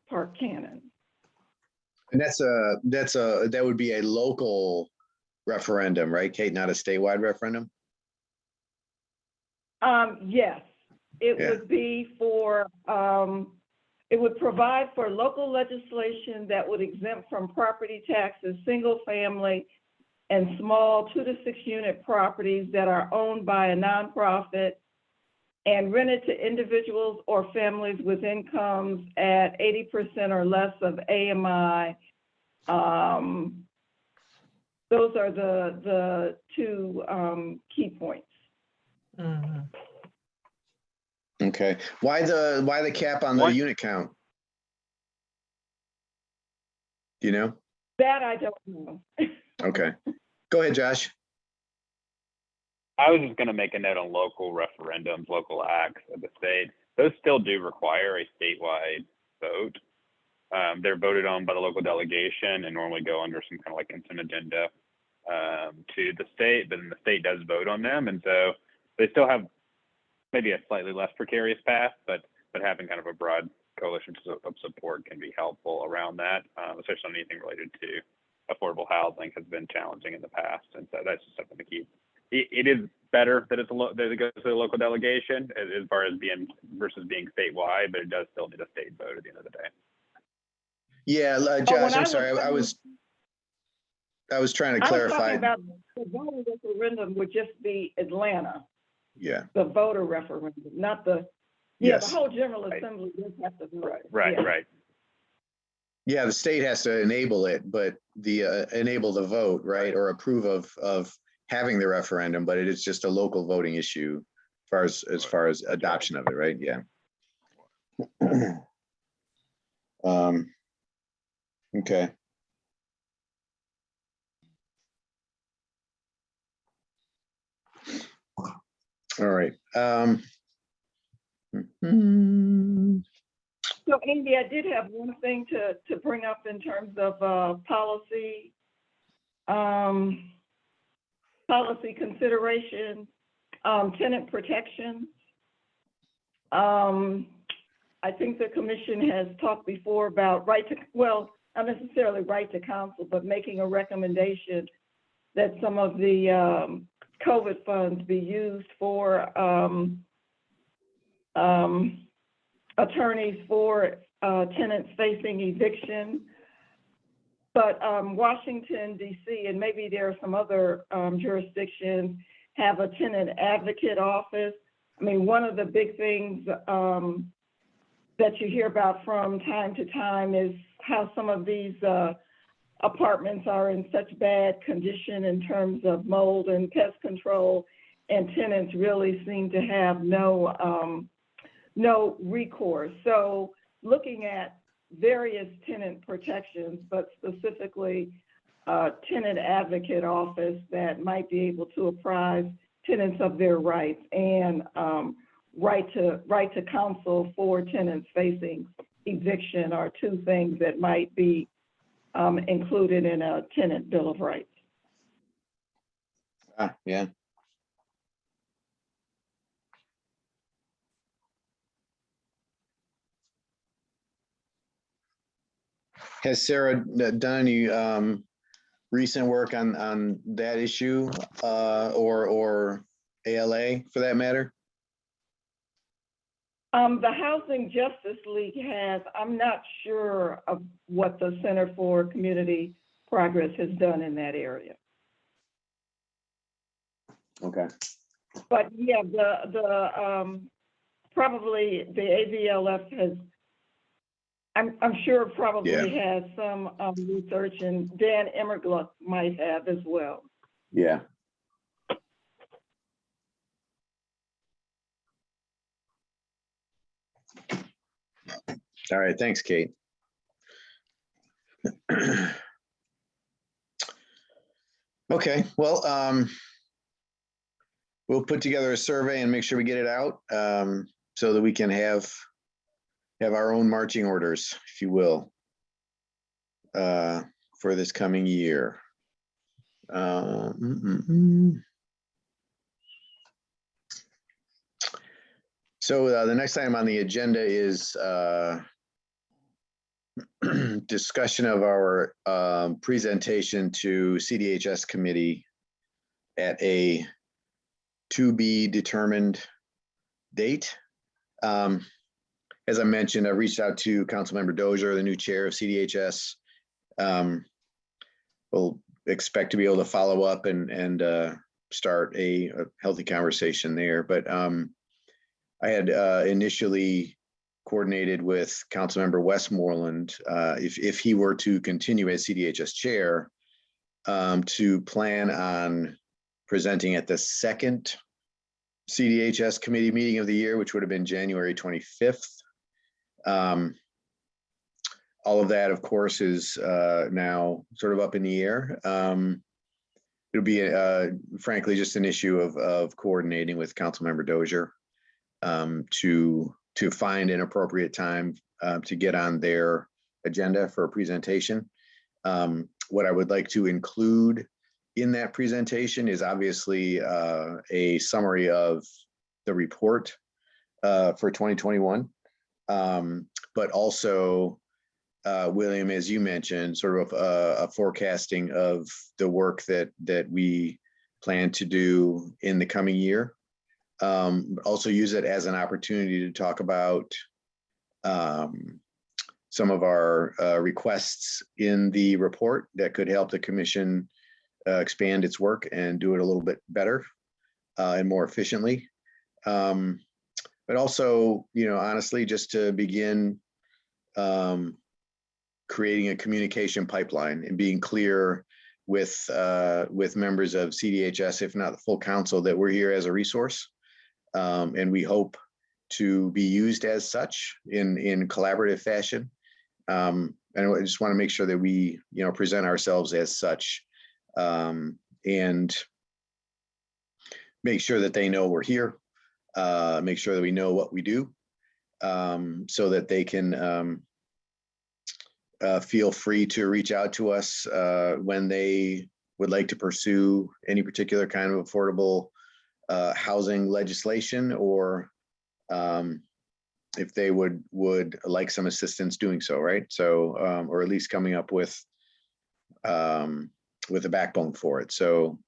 Park Cannon. And that would be a local referendum, right, Kate? Not a statewide referendum? Yes, it would be for, it would provide for local legislation that would exempt from property taxes, single family and small 2 to 6 unit properties that are owned by a nonprofit and rented to individuals or families with incomes at 80% or less of AMI. Those are the two key points. Mm-hmm. Okay. Why the cap on the unit count? Do you know? That I don't know. Okay. Go ahead, Josh. I was just going to make a note on local referendums, local acts of the state. Those still do require a statewide vote. They're voted on by the local delegation and normally go under some kind of like consent agenda to the state, but then the state does vote on them. And so they still have maybe a slightly less precarious path, but having kind of a broad coalition of support can be helpful around that, especially on anything related to affordable housing has been challenging in the past. And so that's just something to keep. It is better that that it goes to the local delegation as far as being statewide, but it does still need a state vote at the end of the day. Yeah, Josh, I'm sorry. I was trying to clarify. I was talking about the voter referendum would just be Atlanta. Yeah. The voter referendum, not the, the whole General Assembly does have to vote. Right. Yeah, the state has to enable it, but enable the vote, right, or approve of having the referendum, but it is just a local voting issue as far as adoption of it, right? Yeah. Okay. All right. So Andy, I did have one thing to bring up in terms of policy consideration, tenant protections. I think the commission has talked before about not necessarily right to counsel, but making a recommendation that some of the COVID funds be used for attorneys for tenants facing eviction. But Washington, D.C., and maybe there are some other jurisdictions have a tenant advocate office. I mean, one of the big things that you hear about from time to time is how some of these apartments are in such bad condition in terms of mold and pest control, and tenants really seem to have no no recourse. So looking at various tenant protections, but specifically tenant advocate office that might be able to apprise tenants of their rights, and right to counsel for tenants facing eviction are two things that might be included in a tenant bill of rights. Yeah. Has Sarah done any recent work on that issue or ALA for that matter? The Housing Justice League has. I'm not sure of what the Center for Community Progress has done in that area. Okay. But yeah, probably the AVLF has, I'm sure probably has some research, and Dan Emmergluck might have as well. Yeah. All right, thanks, Kate. Okay, well, we'll put together a survey and make sure we get it out so that we can have our own marching orders, if you will, for this coming year. So the next item on the agenda is discussion of our presentation to CDHS committee at a to be determined date. As I mentioned, I reached out to Councilmember Dozier, the new chair of CDHS. We'll expect to be able to follow up and start a healthy conversation there. But I had initially coordinated with Councilmember Westmoreland, if he were to continue as CDHS chair, to plan on presenting at the second CDHS committee meeting of the year, which would have been January 25th. All of that, of course, is now sort of up in the air. It'll be, frankly, just an issue of coordinating with Councilmember Dozier to find an appropriate time to get on their agenda for a presentation. What I would like to include in that presentation is obviously a summary of the report for 2021, but also, William, as you mentioned, sort of a forecasting of the work that we plan to do in the coming year. Also use it as an opportunity to talk about some of our requests in the report that could help the commission expand its work and do it a little bit better and more efficiently. But also, honestly, just to begin creating a communication pipeline and being clear with members of CDHS, if not the full council, that we're here as a resource. And we hope to be used as such in collaborative fashion. And I just want to make sure that we, present ourselves as such, and make sure that they know we're here, make sure that we know what we do, so that they can feel free to reach out to us when they would like to pursue any particular kind of affordable housing legislation, or if they would like some assistance doing so, right? So, or at least coming up with a backbone for it. So,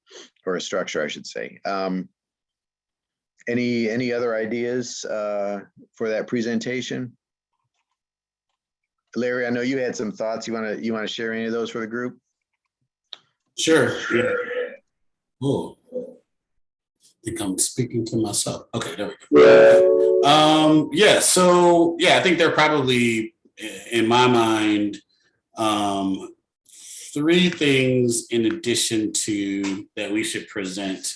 or a structure, I should say. Any other ideas for that presentation? Larry, I know you had some thoughts. You want to share any of those for the group? Sure. Yeah. Oh, I think I'm speaking to myself. Okay, there we go. Yeah. So yeah, I think there are probably, in my mind, 3 things in addition to that we should present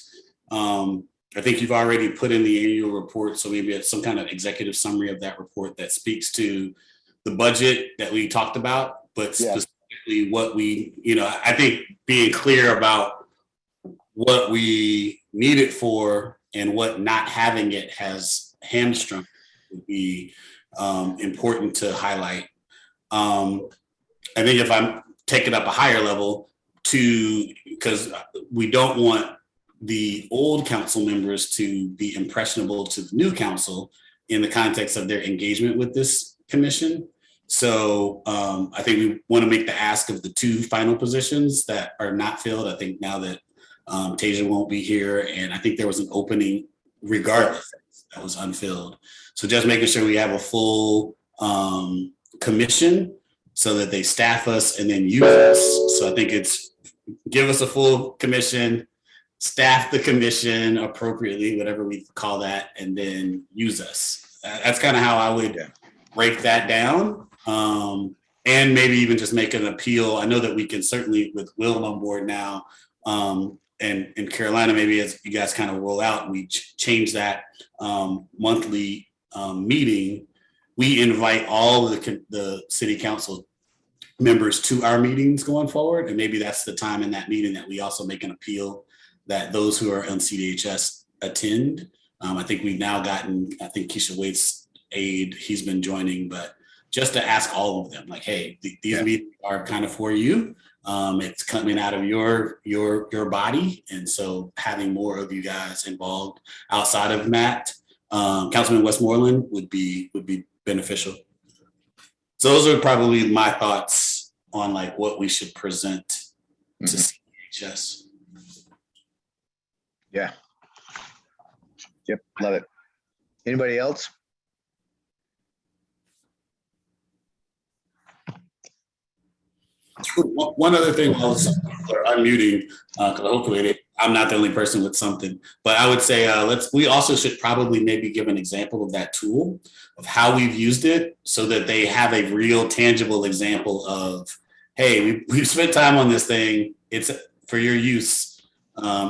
I think you've already put in the annual report, so maybe it's some kind of executive summary of that report that speaks to the budget that we talked about, but specifically what we, I think being clear about what we need it for and what not having it has hamstrung would be important to highlight. I think if I'm taking up a higher level because we don't want the old council members to be impressionable to the new council in the context of their engagement with this commission. So I think we want to make the ask of the 2 final positions that are not filled. I think now that Tasia won't be here, and I think there was an opening regardless that was unfilled. So just making sure we have a full commission so that they staff us and then use us. So I think it's give us a full commission, staff the commission appropriately, whatever we call that, and then use us. That's kind of how I would break that down. And maybe even just make an appeal. I know that we can certainly, with Will on board now, and in Carolina, maybe as you guys kind of roll out, we change that monthly meeting. We invite all of the city council members to our meetings going forward. And maybe that's the time in that meeting that we also make an appeal that those who are on CDHS attend. I think we've now gotten, I think Keisha Waite's aide, he's been joining, but just to ask all of them, like, hey, these meetings are kind of for you. It's coming out of your body. And so having more of you guys involved outside of Matt, Councilman Westmoreland would be beneficial. So those are probably my thoughts on like what we should present to CDHS. Yeah. Yep, love it. Anybody else? One other thing, I was unmuting because hopefully I'm not the only person with something, but I would say we also should probably maybe give an example of that tool, of how we've used it, so that they have a real tangible example of, hey, we've spent time on this thing. It's for your use.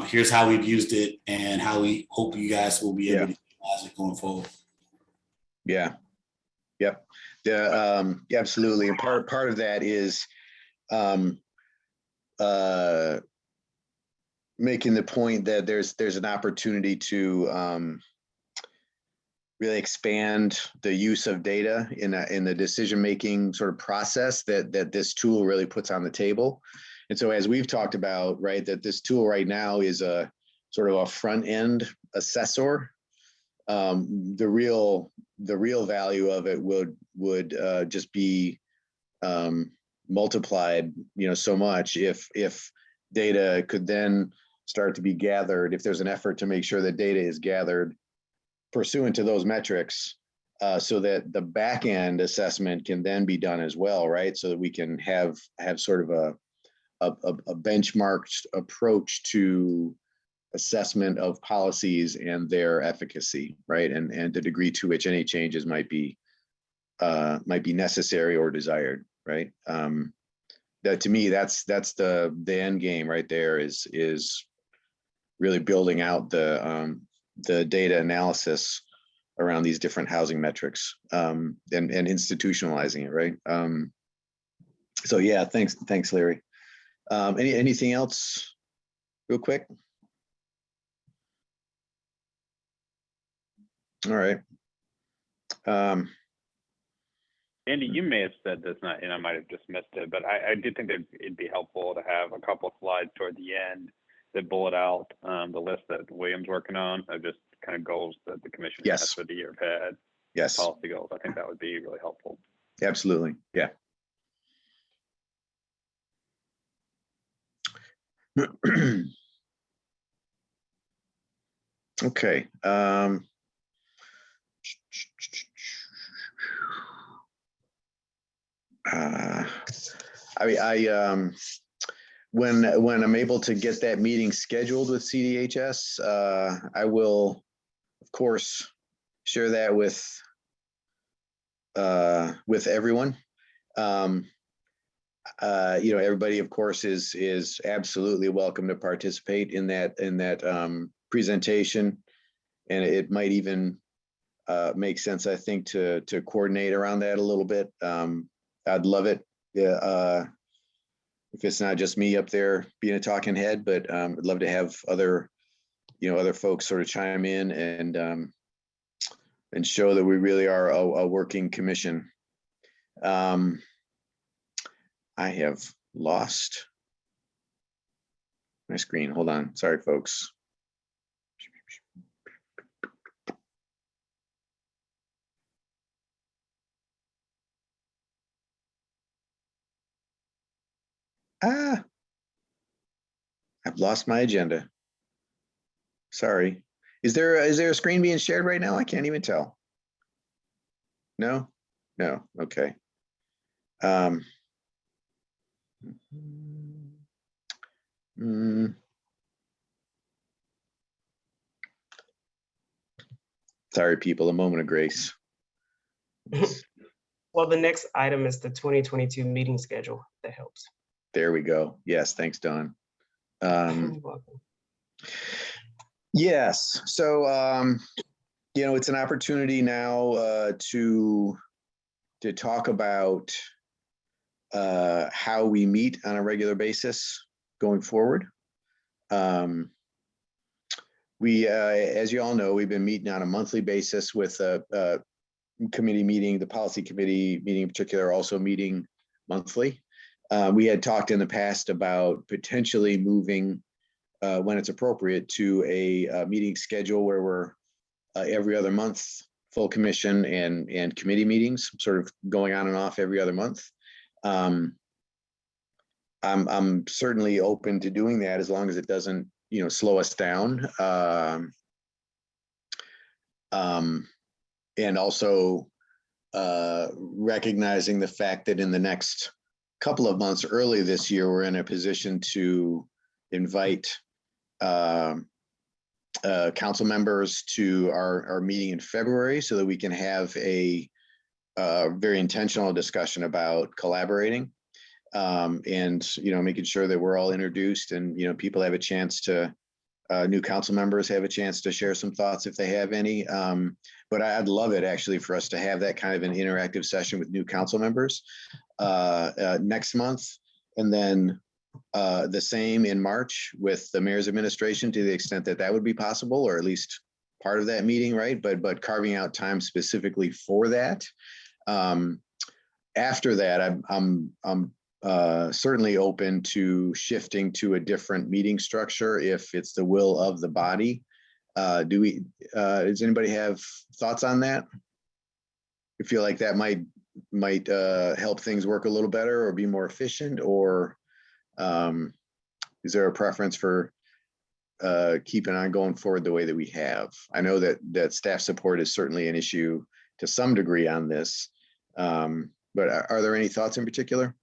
Here's how we've used it and how we hope you guys will be able to utilize it going forward. Yeah. Yep. Yeah, absolutely. And part of that is making the point that there's an opportunity to really expand the use of data in the decision-making sort of process that this tool really puts on the table. And so as we've talked about, right, that this tool right now is a sort of a front-end assessor. The real value of it would just be multiplied, so much if data could then start to be gathered, if there's an effort to make sure that data is gathered pursuant to those metrics, so that the back end assessment can then be done as well, right? So that we can have sort of a benchmarked approach to assessment of policies and their efficacy, right? And the degree to which any changes might be necessary or desired, right? That to me, that's the end game right there, is really building out the data analysis around these different housing metrics, and institutionalizing it, right? So yeah, thanks, Larry. Anything else, real quick? All right. Andy, you may have said this, and I might have just missed it, but I did think that it'd be helpful to have a couple of slides toward the end that bullet out the list that William's working on of just kind of goals that the commission has for the year ahead. Yes. Policy goals. I think that would be really helpful. Absolutely. Yeah. Okay. When I'm able to get that meeting scheduled with CDHS, I will, of course, share that with everyone. Everybody, of course, is absolutely welcome to participate in that presentation. it might even make sense, I think, to coordinate around that a little bit. I'd love it. Yeah, if it's not just me up there being a talking head, but I'd love to have other folks sort of chime in and show that we really are a working commission. I have lost my screen. Hold on. Sorry, folks. I've lost my agenda. Sorry. Is there a screen being shared right now? I can't even tell. No? No. Okay. Sorry, people, a moment of grace. Well, the next item is the 2022 meeting schedule. That helps. There we go. Yes, thanks, Dawn. You're welcome. Yes, so it's an opportunity now to talk about how we meet on a regular basis going forward. We, as you all know, we've been meeting on a monthly basis with a committee meeting, the policy committee meeting in particular, also meeting monthly. We had talked in the past about potentially moving when it's appropriate to a meeting schedule where we're every other month, full commission and committee meetings, sort of going on and off every other month. I'm certainly open to doing that as long as it doesn't, slow us down. And also recognizing the fact that in the next couple of months early this year, we're in a position to invite council members to our meeting in February so that we can have a very intentional discussion about collaborating and making sure that we're all introduced and people have a chance to new council members have a chance to share some thoughts if they have any. But I'd love it actually for us to have that kind of an interactive session with new council members next month, and then the same in March with the mayor's administration to the extent that that would be possible, or at least part of that meeting, right? But carving out time specifically for that. After that, I'm certainly open to shifting to a different meeting structure if it's the will of the body. Does anybody have thoughts on that? You feel like that might help things work a little better or be more efficient, or is there a preference for keeping on going forward the way that we have? I know that staff support is certainly an issue to some degree on this, but are there any thoughts in particular?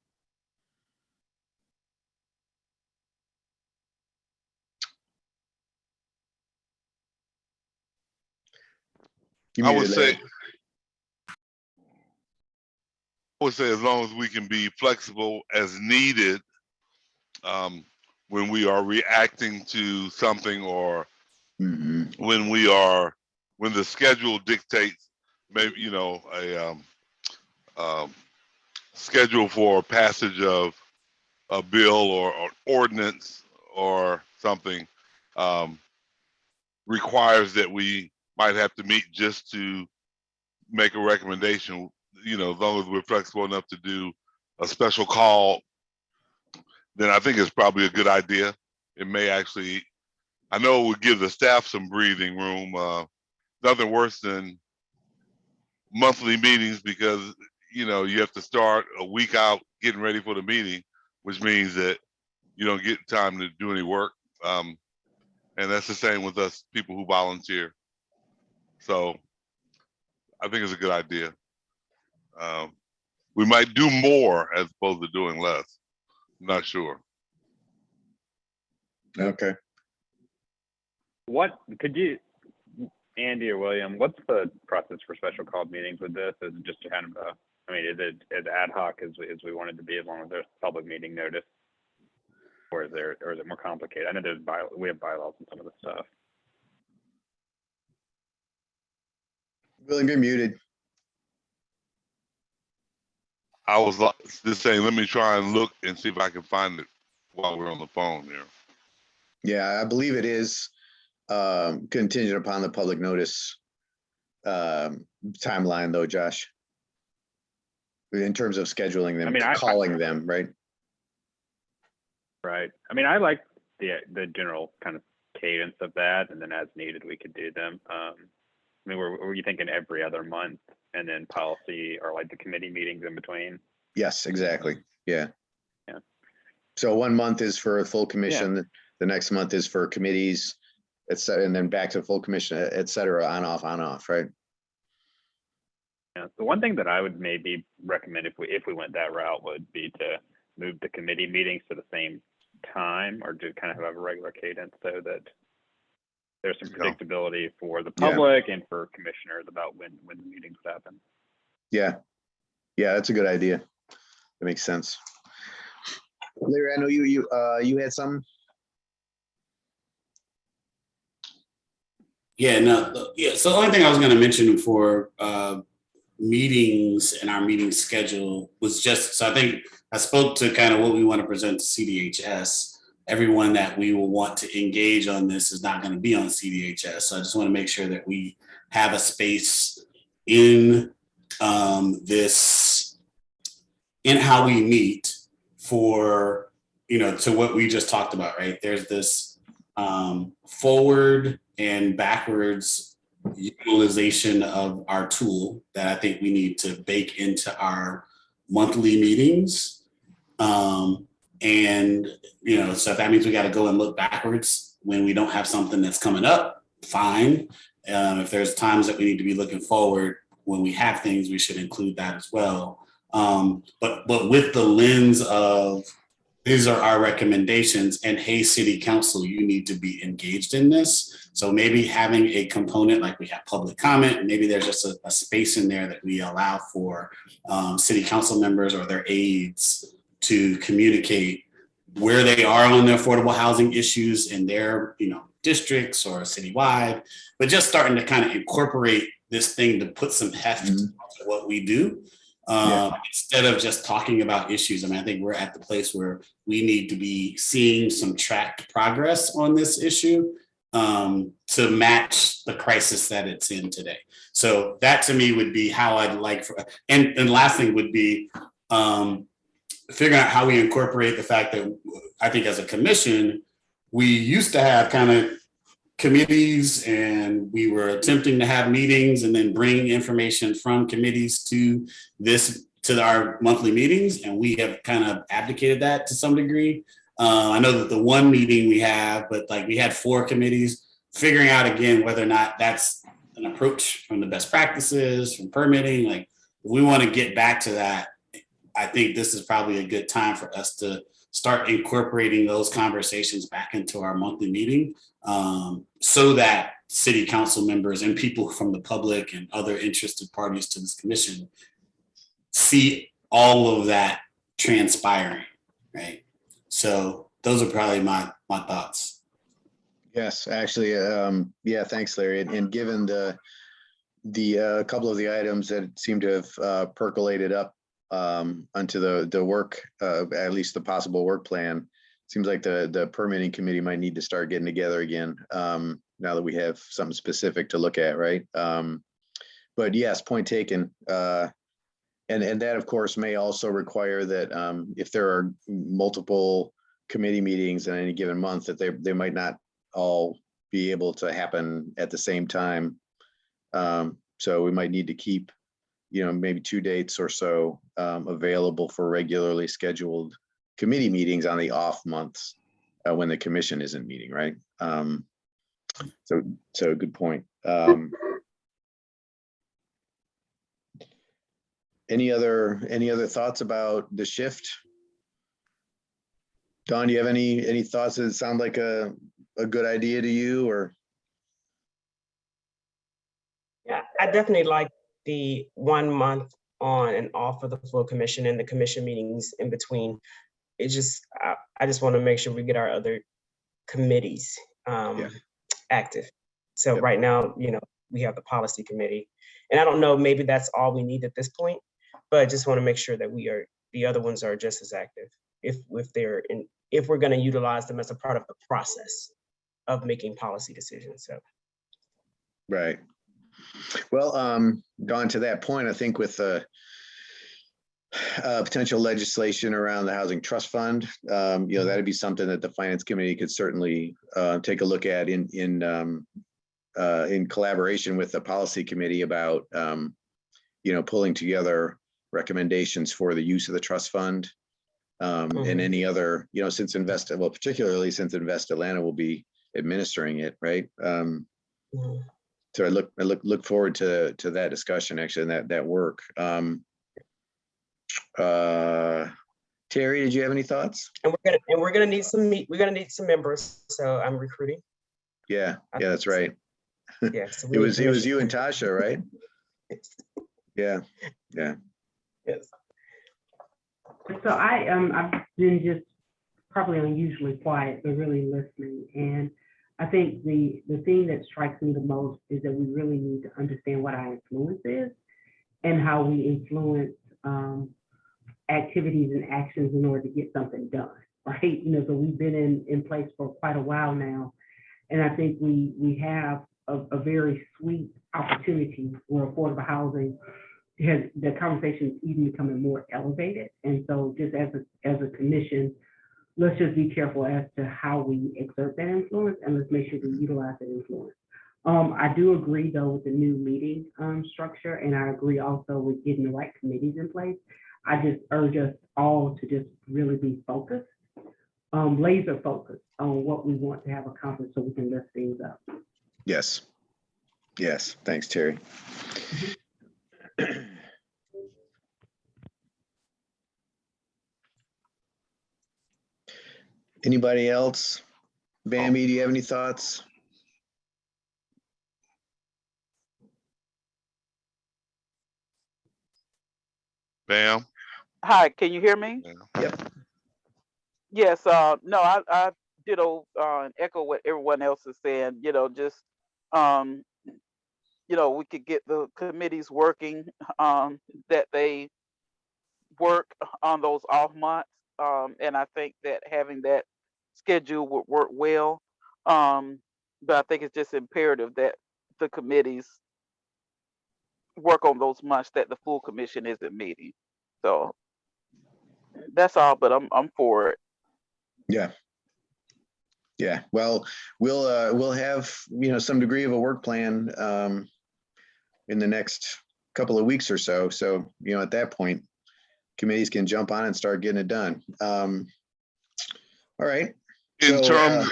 I would say as long as we can be flexible as needed when we are reacting to something, or when the schedule dictates, maybe a schedule for passage of a bill or ordinance or something requires that we might have to meet just to make a recommendation. As long as we're flexible enough to do a special call, then I think it's probably a good idea. It may actually, I know it would give the staff some breathing room. Nothing worse than monthly meetings, because you have to start a week out getting ready for the meeting, which means that you don't get time to do any work. And that's the same with us people who volunteer. So I think it's a good idea. We might do more as opposed to doing less. I'm not sure. Okay. What could you, Andy or William, what's the process for special called meetings with this? Is it just kind of is it as ad hoc as we want it to be as long as there's public meeting notice? Or is it more complicated? I know we have bylaws and some of the stuff. William, you're muted. I was just saying, let me try and look and see if I can find it while we're on the phone here. Yeah, I believe it is contingent upon the public notice timeline though, Josh. In terms of scheduling them, calling them, right? Right. I mean, I like the general kind of cadence of that, and then as needed, we could do them. I mean, were you thinking every other month and then policy or like the committee meetings in between? Yes, exactly. Yeah. Yeah. So 1 month is for a full commission, the next month is for committees, etc., and then back to full commission, et cetera, on off, right? Yeah. The one thing that I would maybe recommend if we went that route would be to move the committee meetings to the same time, or to kind of have a regular cadence so that there's some predictability for the public and for commissioners about when the meetings happen. Yeah. Yeah, that's a good idea. That makes sense. Larry, I know you had some. Yeah, no, yeah. So the only thing I was going to mention for meetings and our meeting schedule was just, so I think I spoke to kind of what we want to present to CDHS. Everyone that we will want to engage on this is not going to be on CDHS. So I just want to make sure that we have a space in in how we meet for, to what we just talked about, right? There's this forward and backwards utilization of our tool that I think we need to bake into our monthly meetings. So if that means we got to go and look backwards when we don't have something that's coming up, fine. If there's times that we need to be looking forward when we have things, we should include that as well. But with the lens of, these are our recommendations, and hey, city council, you need to be engaged in this. So maybe having a component like we have public comment, maybe there's just a space in there that we allow for city council members or their aides to communicate where they are on the affordable housing issues in their districts or citywide, but just starting to kind of incorporate this thing to put some heft to what we do. Instead of just talking about issues. I mean, I think we're at the place where we need to be seeing some tracked progress on this issue to match the crisis that it's in today. So that to me would be how I'd like for, and last thing would be figuring out how we incorporate the fact that I think as a commission, we used to have kind of committees, and we were attempting to have meetings and then bring information from committees to our monthly meetings, and we have kind of abdicated that to some degree. I know that the one meeting we have, but like we had 4 committees, figuring out again whether or not that's an approach from the best practices, from permitting. Like if we want to get back to that, I think this is probably a good time for us to start incorporating those conversations back into our monthly meeting, so that city council members and people from the public and other interested parties to this commission see all of that transpiring, right? So those are probably my thoughts. Yes, actually, yeah, thanks, Larry. And given the couple of the items that seem to have percolated up onto the work, at least the possible work plan, seems like the permitting committee might need to start getting together again now that we have something specific to look at, right? But yes, point taken. And that, of course, may also require that if there are multiple committee meetings in any given month, that they might not all be able to happen at the same time. So we might need to keep, maybe 2 dates or so available for regularly scheduled committee meetings on the off months when the commission isn't meeting, right? So good point. Any other thoughts about the shift? Dawn, do you have any thoughts that sound like a good idea to you, or? Yeah, I definitely like the 1 month on and off of the full commission and the commission meetings in between. It just, I just want to make sure we get our other committees active. So right now, we have the policy committee, And I don't know, maybe that's all we need at this point, but I just want to make sure that the other ones are just as active if we're going to utilize them as a part of the process of making policy decisions. So. Right. Well, Dawn, to that point, I think with potential legislation around the Housing Trust Fund, that'd be something that the Finance Committee could certainly take a look at in collaboration with the Policy Committee about, pulling together recommendations for the use of the trust fund and any other, particularly since Invest Atlanta will be administering it, right? So I look forward to that discussion actually, and that work. Terry, did you have any thoughts? And we're gonna need some members. So I'm recruiting. Yeah, that's right. Yeah, so it was you and Tasha, right? Yeah. Yes. So I've been just probably unusually quiet, but really listening. And I think the thing that strikes me the most is that we really need to understand what our influence is and how we influence activities and actions in order to get something done, right? So we've been in place for quite a while now. And I think we have a very sweet opportunity where affordable housing the conversation is even becoming more elevated. And so just as a commission, let's just be careful as to how we exert that influence, and let's make sure we utilize that influence. I do agree though with the new meeting structure, and I agree also with getting the right committees in place. I just urge us all to just really be focused, laser focused on what we want to have accomplished so we can lift things up. Yes. Thanks, Terry. Anybody else? Bambi, do you have any thoughts? Bam. Hi, can you hear me? Yep. Yes, no, I ditto and echo what everyone else is saying, we could get the committees working, that they work on those off months. And I think that having that schedule would work well. But I think it's just imperative that the committees work on those months that the full commission isn't meeting. So that's all, but I'm for it. Yeah. Well, we'll have, some degree of a work plan in the next couple of weeks or so. So, at that point, committees can jump on and start getting it done. All right. In terms,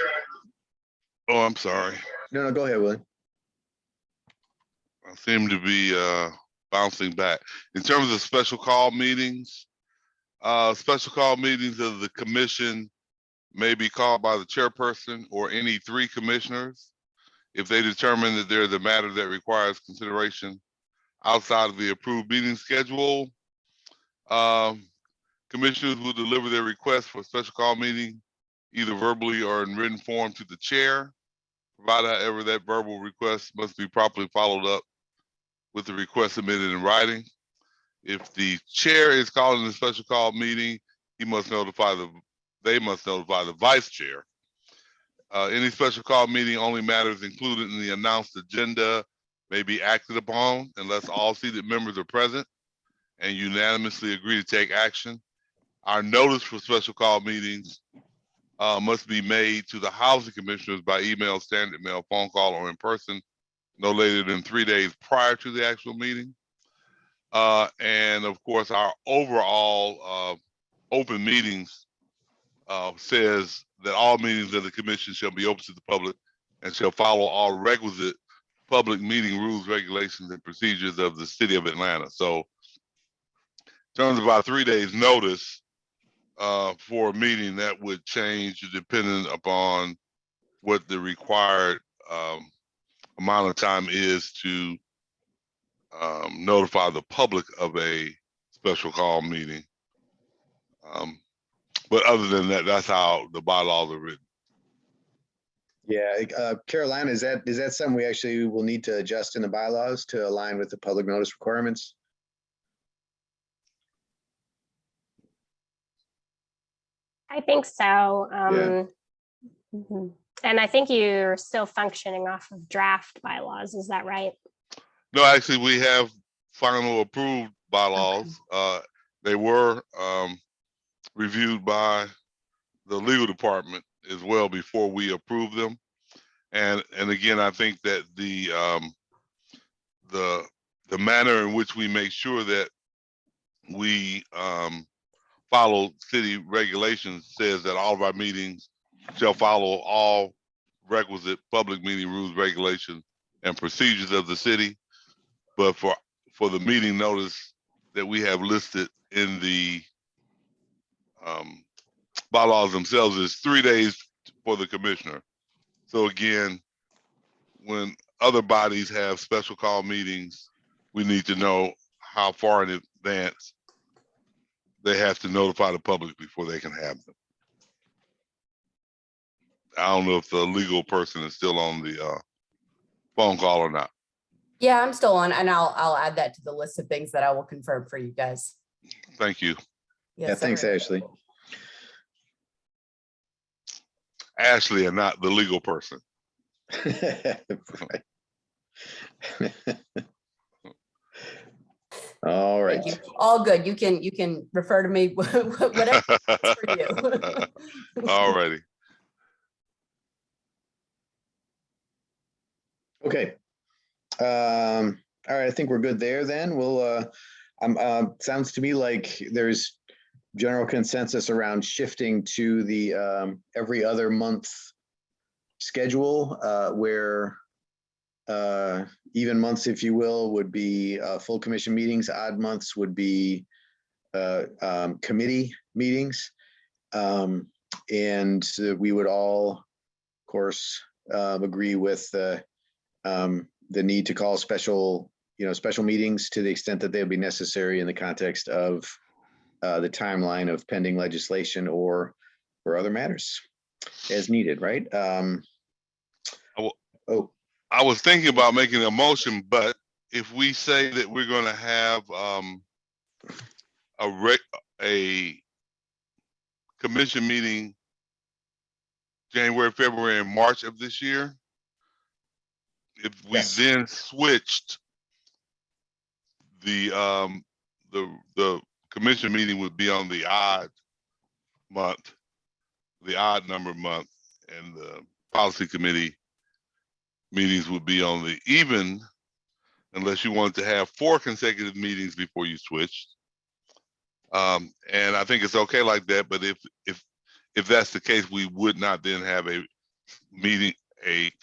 I'm sorry. No, go ahead, Willie. I seem to be bouncing back. In terms of special call meetings of the commission may be called by the chairperson or any three commissioners if they determine that there's a matter that requires consideration outside of the approved meeting schedule. Commissioners will deliver their request for a special call meeting either verbally or in written form to the chair, provided, however, that verbal request must be properly followed up with the request submitted in writing. If the chair is calling a special call meeting, they must notify the vice chair. Any special call meeting, only matters included in the announced agenda may be acted upon unless all seated members are present and unanimously agree to take action. Our notice for special call meetings must be made to the housing commissioners by email, standard mail, phone call, or in person no later than 3 days prior to the actual meeting. And of course, our overall open meetings says that all meetings of the commission shall be open to the public and shall follow all requisite public meeting rules, regulations, and procedures of the city of Atlanta. So in terms of our 3 days notice for a meeting, that would change depending upon what the required amount of time is to notify the public of a special call meeting. But other than that, that's how the bylaws are written. Yeah, Carolina, is that something we actually will need to adjust in the bylaws to align with the public notice requirements? I think so. Mhm. And I think you're still functioning off of draft bylaws. Is that right? No, actually, we have final approved bylaws. They were reviewed by the legal department as well before we approved them. And again, I think that the manner in which we make sure that we follow city regulations says that all of our meetings shall follow all requisite public meeting rules, regulations, and procedures of the city. But for the meeting notice that we have listed in the bylaws themselves is 3 days for the commissioner. So again, when other bodies have special call meetings, we need to know how far in advance they have to notify the public before they can have them. I don't know if the legal person is still on the phone call or not. Yeah, I'm still on, and I'll add that to the list of things that I will confirm for you guys. Thank you. Yes, yeah, thanks, sir. Ashley. Ashley and not the legal person. All right. Thank you. All good. You can refer to me whatever for you. All righty. Okay. All right. I think we're good there. Then we'll. Sounds to me like there's general consensus around shifting to the every other month schedule, where even months, if you will, would be full commission meetings. Odd months would be committee meetings. And we would all, of course, agree with the need to call special meetings to the extent that they'll be necessary in the context of the timeline of pending legislation or other matters as needed, right? I was thinking about making a motion, but if we say that we're going to have a commission meeting January, February, and March of this year, if we then switched the commission meeting would be on the odd number month, and the policy committee meetings would be on the even, unless you wanted to have 4 consecutive meetings before you switched. And I think it's okay like that, but if that's the case, we would not then have a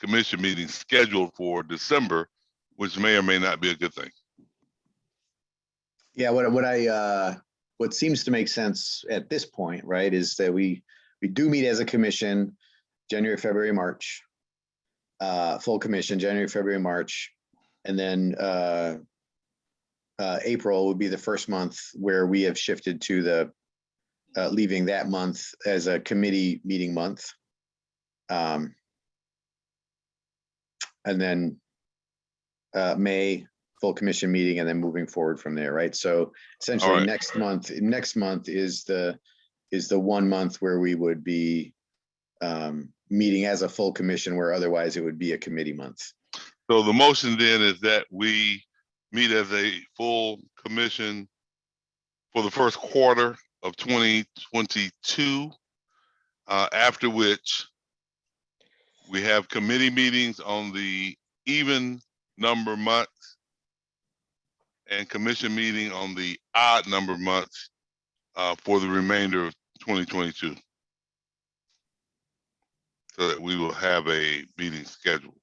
commission meeting scheduled for December, which may or may not be a good thing. Yeah, what seems to make sense at this point, right, is that we do meet as a commission January, February, March, full commission January, February, March, and then April would be the first month where we have shifted to the leaving that month as a committee meeting month. And then May, full commission meeting, and then moving forward from there, right? So essentially next month is the 1 month where we would be meeting as a full commission, where otherwise it would be a committee month. So the motion then is that we meet as a full commission for the first quarter of 2022, after which we have committee meetings on the even number months and commission meeting on the odd number months for the remainder of 2022. So that we will have a meeting scheduled.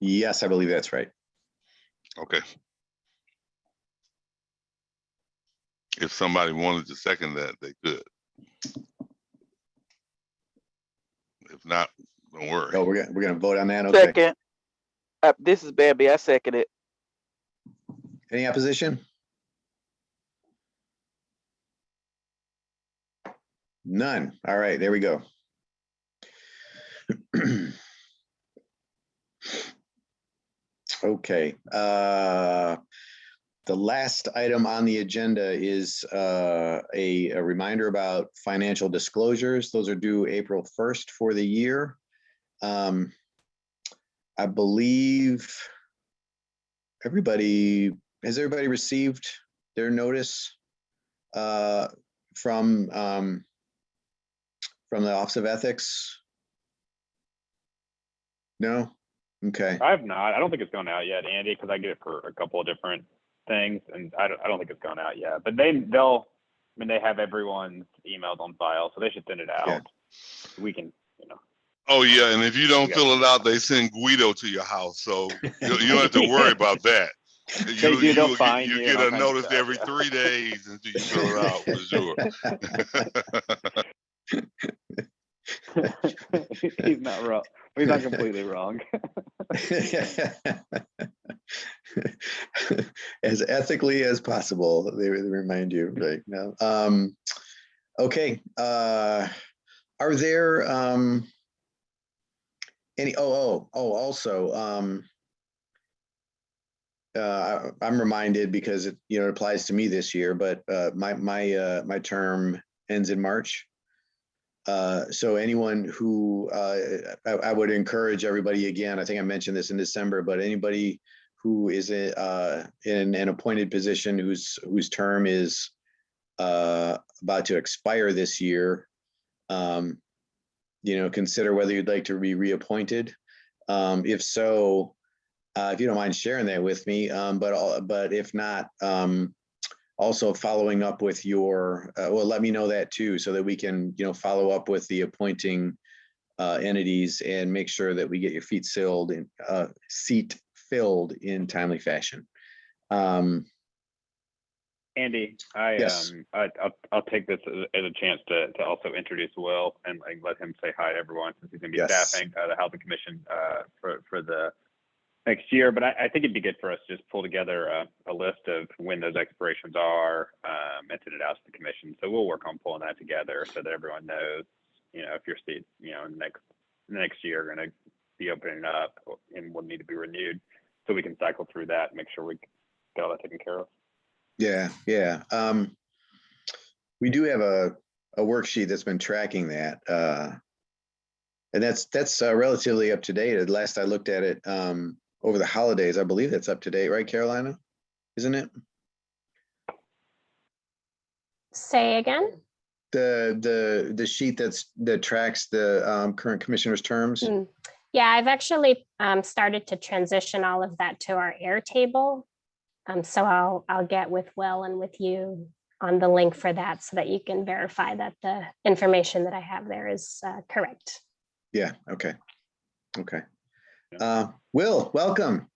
Yes, I believe that's right. Okay. If somebody wanted to second that, they could. If not, don't worry. Oh, we're gonna vote on that. Okay. Second. This is Bambi. I second it. Any opposition? None. All right, there we go. Okay. The last item on the agenda is a reminder about financial disclosures. Those are due April 1st for the year. I believe has everybody received their notice from the Office of Ethics? No? Okay. I have not. I don't think it's gone out yet, Andy, because I get it for a couple of different things, and I don't think it's gone out yet. But they have everyone's emails on file, so they should send it out. Yeah. We can, Oh yeah, and if you don't fill it out, they send Guido to your house, so you don't have to worry about that. They'll fine You you get and all a kinds of notice stuff, every yeah. 3 days until you fill it out for sure. He's not wrong. He's not completely wrong. As ethically as possible, they remind you right now. Okay. Are there any? Also, I'm reminded because it applies to me this year, but my term ends in March. So anyone who I would encourage everybody again. I think I mentioned this in December, but anybody who is in an appointed position whose term is about to expire this year, consider whether you'd like to be reappointed. If so, if you don't mind sharing that with me, but if not, also following up with your, let me know that too, so that we can, follow up with the appointing entities and make sure that we get your seat filled in timely fashion. Andy, Yes. I'll take this as a chance to also introduce Will and let him say hi to everyone, since he's going to be Yes. staffing the Housing Commission for the next year. But I think it'd be good for us to just pull together a list of when those expirations are and send it out to the commission. So we'll work on pulling that together so that everyone knows, if your seats, in the next year are going to be opening up and will need to be renewed, so we can cycle through that and make sure we get all that taken care of. Yeah. We do have a worksheet that's been tracking that, and that's relatively up to date. At last I looked at it over the holidays. I believe that's up to date, right, Carolina? Isn't it? Say again? The sheet that tracks the current commissioner's terms. Yeah, I've actually started to transition all of that to our Airtable. So I'll get with Will and with you on the link for that, so that you can verify that the information that I have there is correct. Yeah. Okay. Will, welcome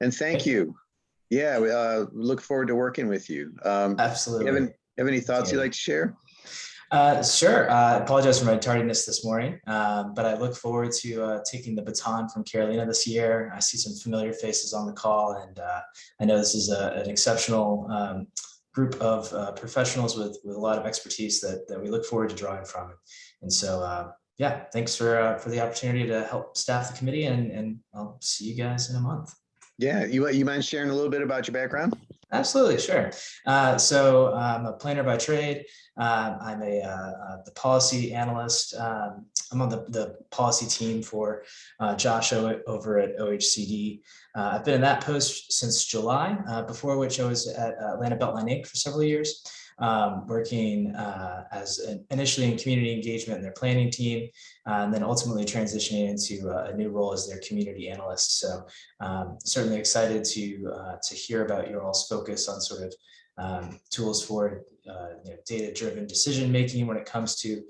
and thank you. Yeah, we look forward to working with you. Absolutely. Have any thoughts you'd like to share? Sure. I apologize for my tardiness this morning, but I look forward to taking the baton from Carolina this year. I see some familiar faces on the call, and I know this is an exceptional group of professionals with a lot of expertise that we look forward to drawing from. And so, yeah, thanks for the opportunity to help staff the committee, and I'll see you guys in a month. Yeah, you mind sharing a little bit about your background? Absolutely, sure. So I'm a planner by trade. I'm the policy analyst. I'm on the policy team for Josh over at OHCD. I've been in that post since July, before which I was at Atlanta Beltline Inc. for several years, working initially in community engagement in their planning team, and then ultimately transitioning into a new role as their community analyst. So certainly excited to hear about your all's focus on sort of tools for data-driven decision-making when it comes to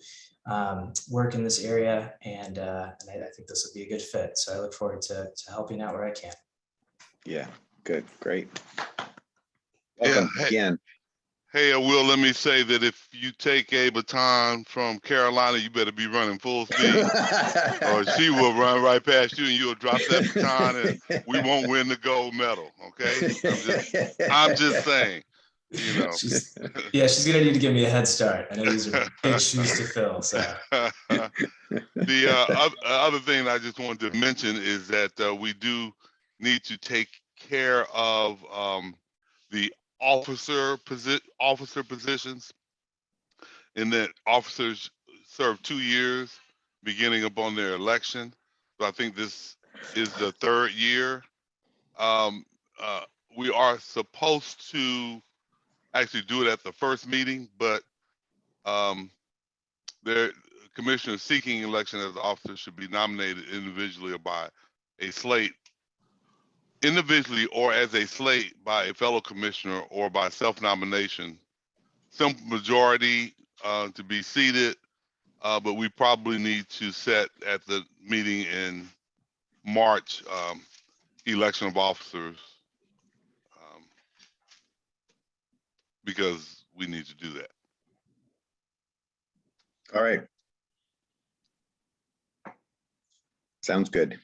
work in this area. And I think this will be a good fit. So I look forward to helping out where I can. Yeah, good, great. Welcome again. Hey, Will, let me say that if you take a baton from Carolina, you better be running full speed, or she will run right past you and you'll drop that baton and we won't win the gold medal, okay? I'm just saying. you know. She's gonna need to give me a head start. I know these are big shoes to fill. So The other thing I just wanted to mention is that we do need to take care of the officer positions, in that officers serve 2 years beginning upon their election. So I think this is the 3rd year. We are supposed to actually do it at the first meeting, but the commissioner seeking election as officer should be nominated individually or by a slate, individually or as a slate by a fellow commissioner or by self-nomination. Simple majority to be seated, but we probably need to set at the meeting in March election of officers, because we need to do that. All right. Sounds good.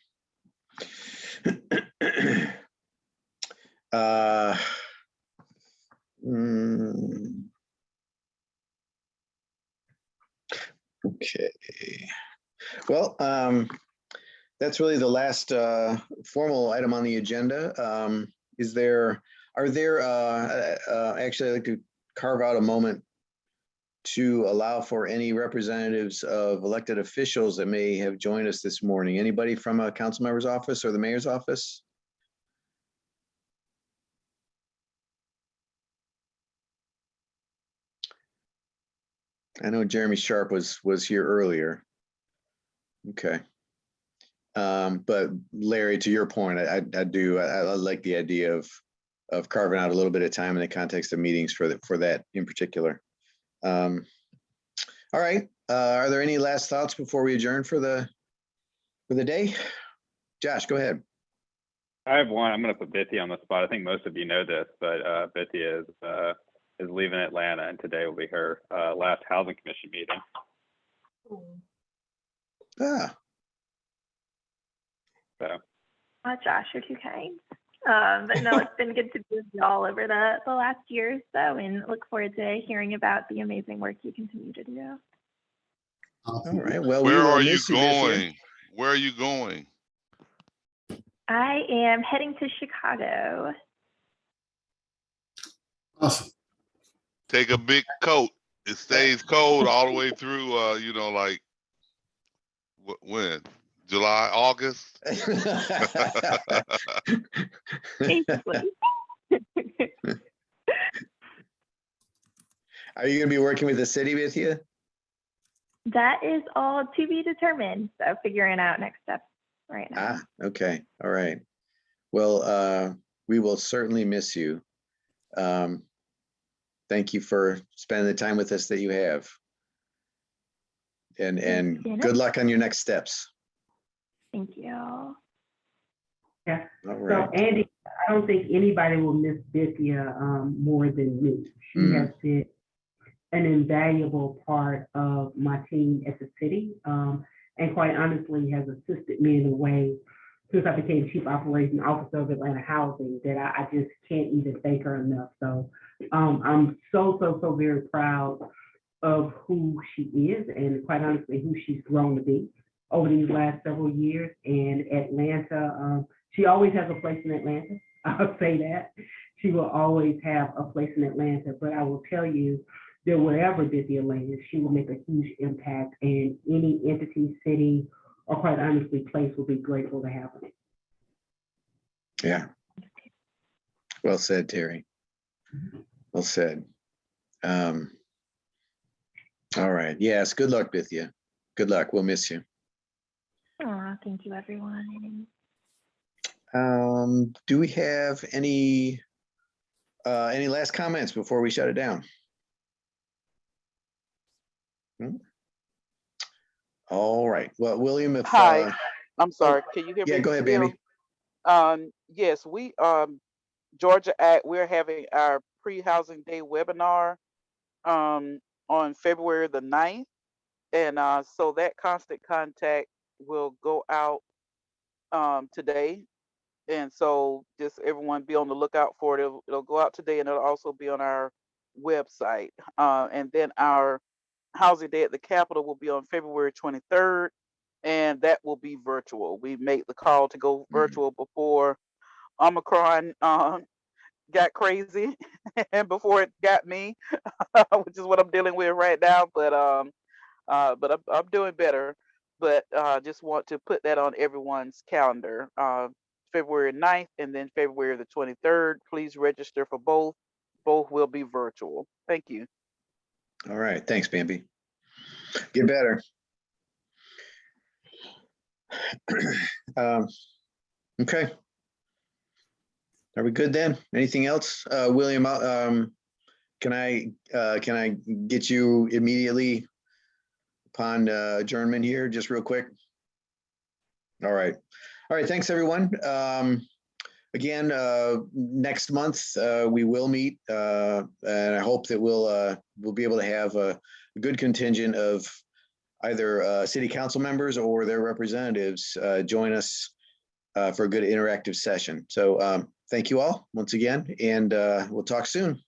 Okay. Well, that's really the last formal item on the agenda. Actually, I'd like to carve out a moment to allow for any representatives of elected officials that may have joined us this morning. Anybody from a council member's office or the mayor's office? I know Jeremy Sharp was here earlier. Okay. But Larry, to your point, I like the idea of carving out a little bit of time in the context of meetings for that in particular. All right. Are there any last thoughts before we adjourn for the day? Josh, go ahead. I have one. I'm going to put Bithia on the spot. I think most of you know this, but Bithia is leaving Atlanta, and today will be her last housing commission meeting. Ah. So. Josh, you're too kind. But no, it's been good to be with you all over the last year or so, and look forward to hearing about the amazing work you continue to do. All right. Well, where are you going? Where are you going? I am heading to Chicago. Awesome. Take a big coat. It stays cold all the way through, like when? July, August? Are you going to be working with the city with you? That is all to be determined. So figuring out next steps right now. Okay. All right. Well, we will certainly miss you. Thank you for spending the time with us that you have. And good luck on your next steps. Thank you. Yeah. All right. So Andy, I don't think anybody will miss Bithia more than me. She has been an invaluable part of my team at the city, and quite honestly has assisted me in a way since I became Chief Operations Officer of Atlanta Housing that I just can't even thank her enough. So I'm so very proud of who she is, and quite honestly who she's grown to be over these last several years. And Atlanta, she always has a place in Atlanta. I'll say that. She will always have a place in Atlanta, but I will tell you that wherever Bithia lands, she will make a huge impact, and any entity, city, or quite honestly, place will be grateful to have her. Yeah. Well said, Terry. Well said. All right. Yes. Good luck, Bithia. Good luck. We'll miss you. Oh, thank you, everyone. Do we have any last comments before we shut it down? All right. Well, William, if Hi, I'm sorry. Can you hear me? Yeah, go ahead, still? baby. Yes, we Georgia Act, we're having our pre-housing day webinar on February the 9th. And so that constant contact will go out today. And so just everyone be on the lookout for it. It'll go out today, and it'll also be on our website. And then our Housing Day at the Capitol will be on February 23rd, and that will be virtual. We made the call to go virtual before Omicron got crazy and before it got me, which is what I'm dealing with right now. But I'm doing better. But just want to put that on everyone's calendar. February 9th and then February the 23rd. Please register for both. Both will be virtual. Thank you. All right, thanks, Bambi. Get better. Okay. Are we good then? Anything else? William, can I get you immediately upon adjournment here, just real quick? All right. All right, thanks everyone. Again, next month we will meet, and I hope that we'll be able to have a good contingent of either city council members or their representatives join us for a good interactive session. So thank you all once again, and we'll talk soon.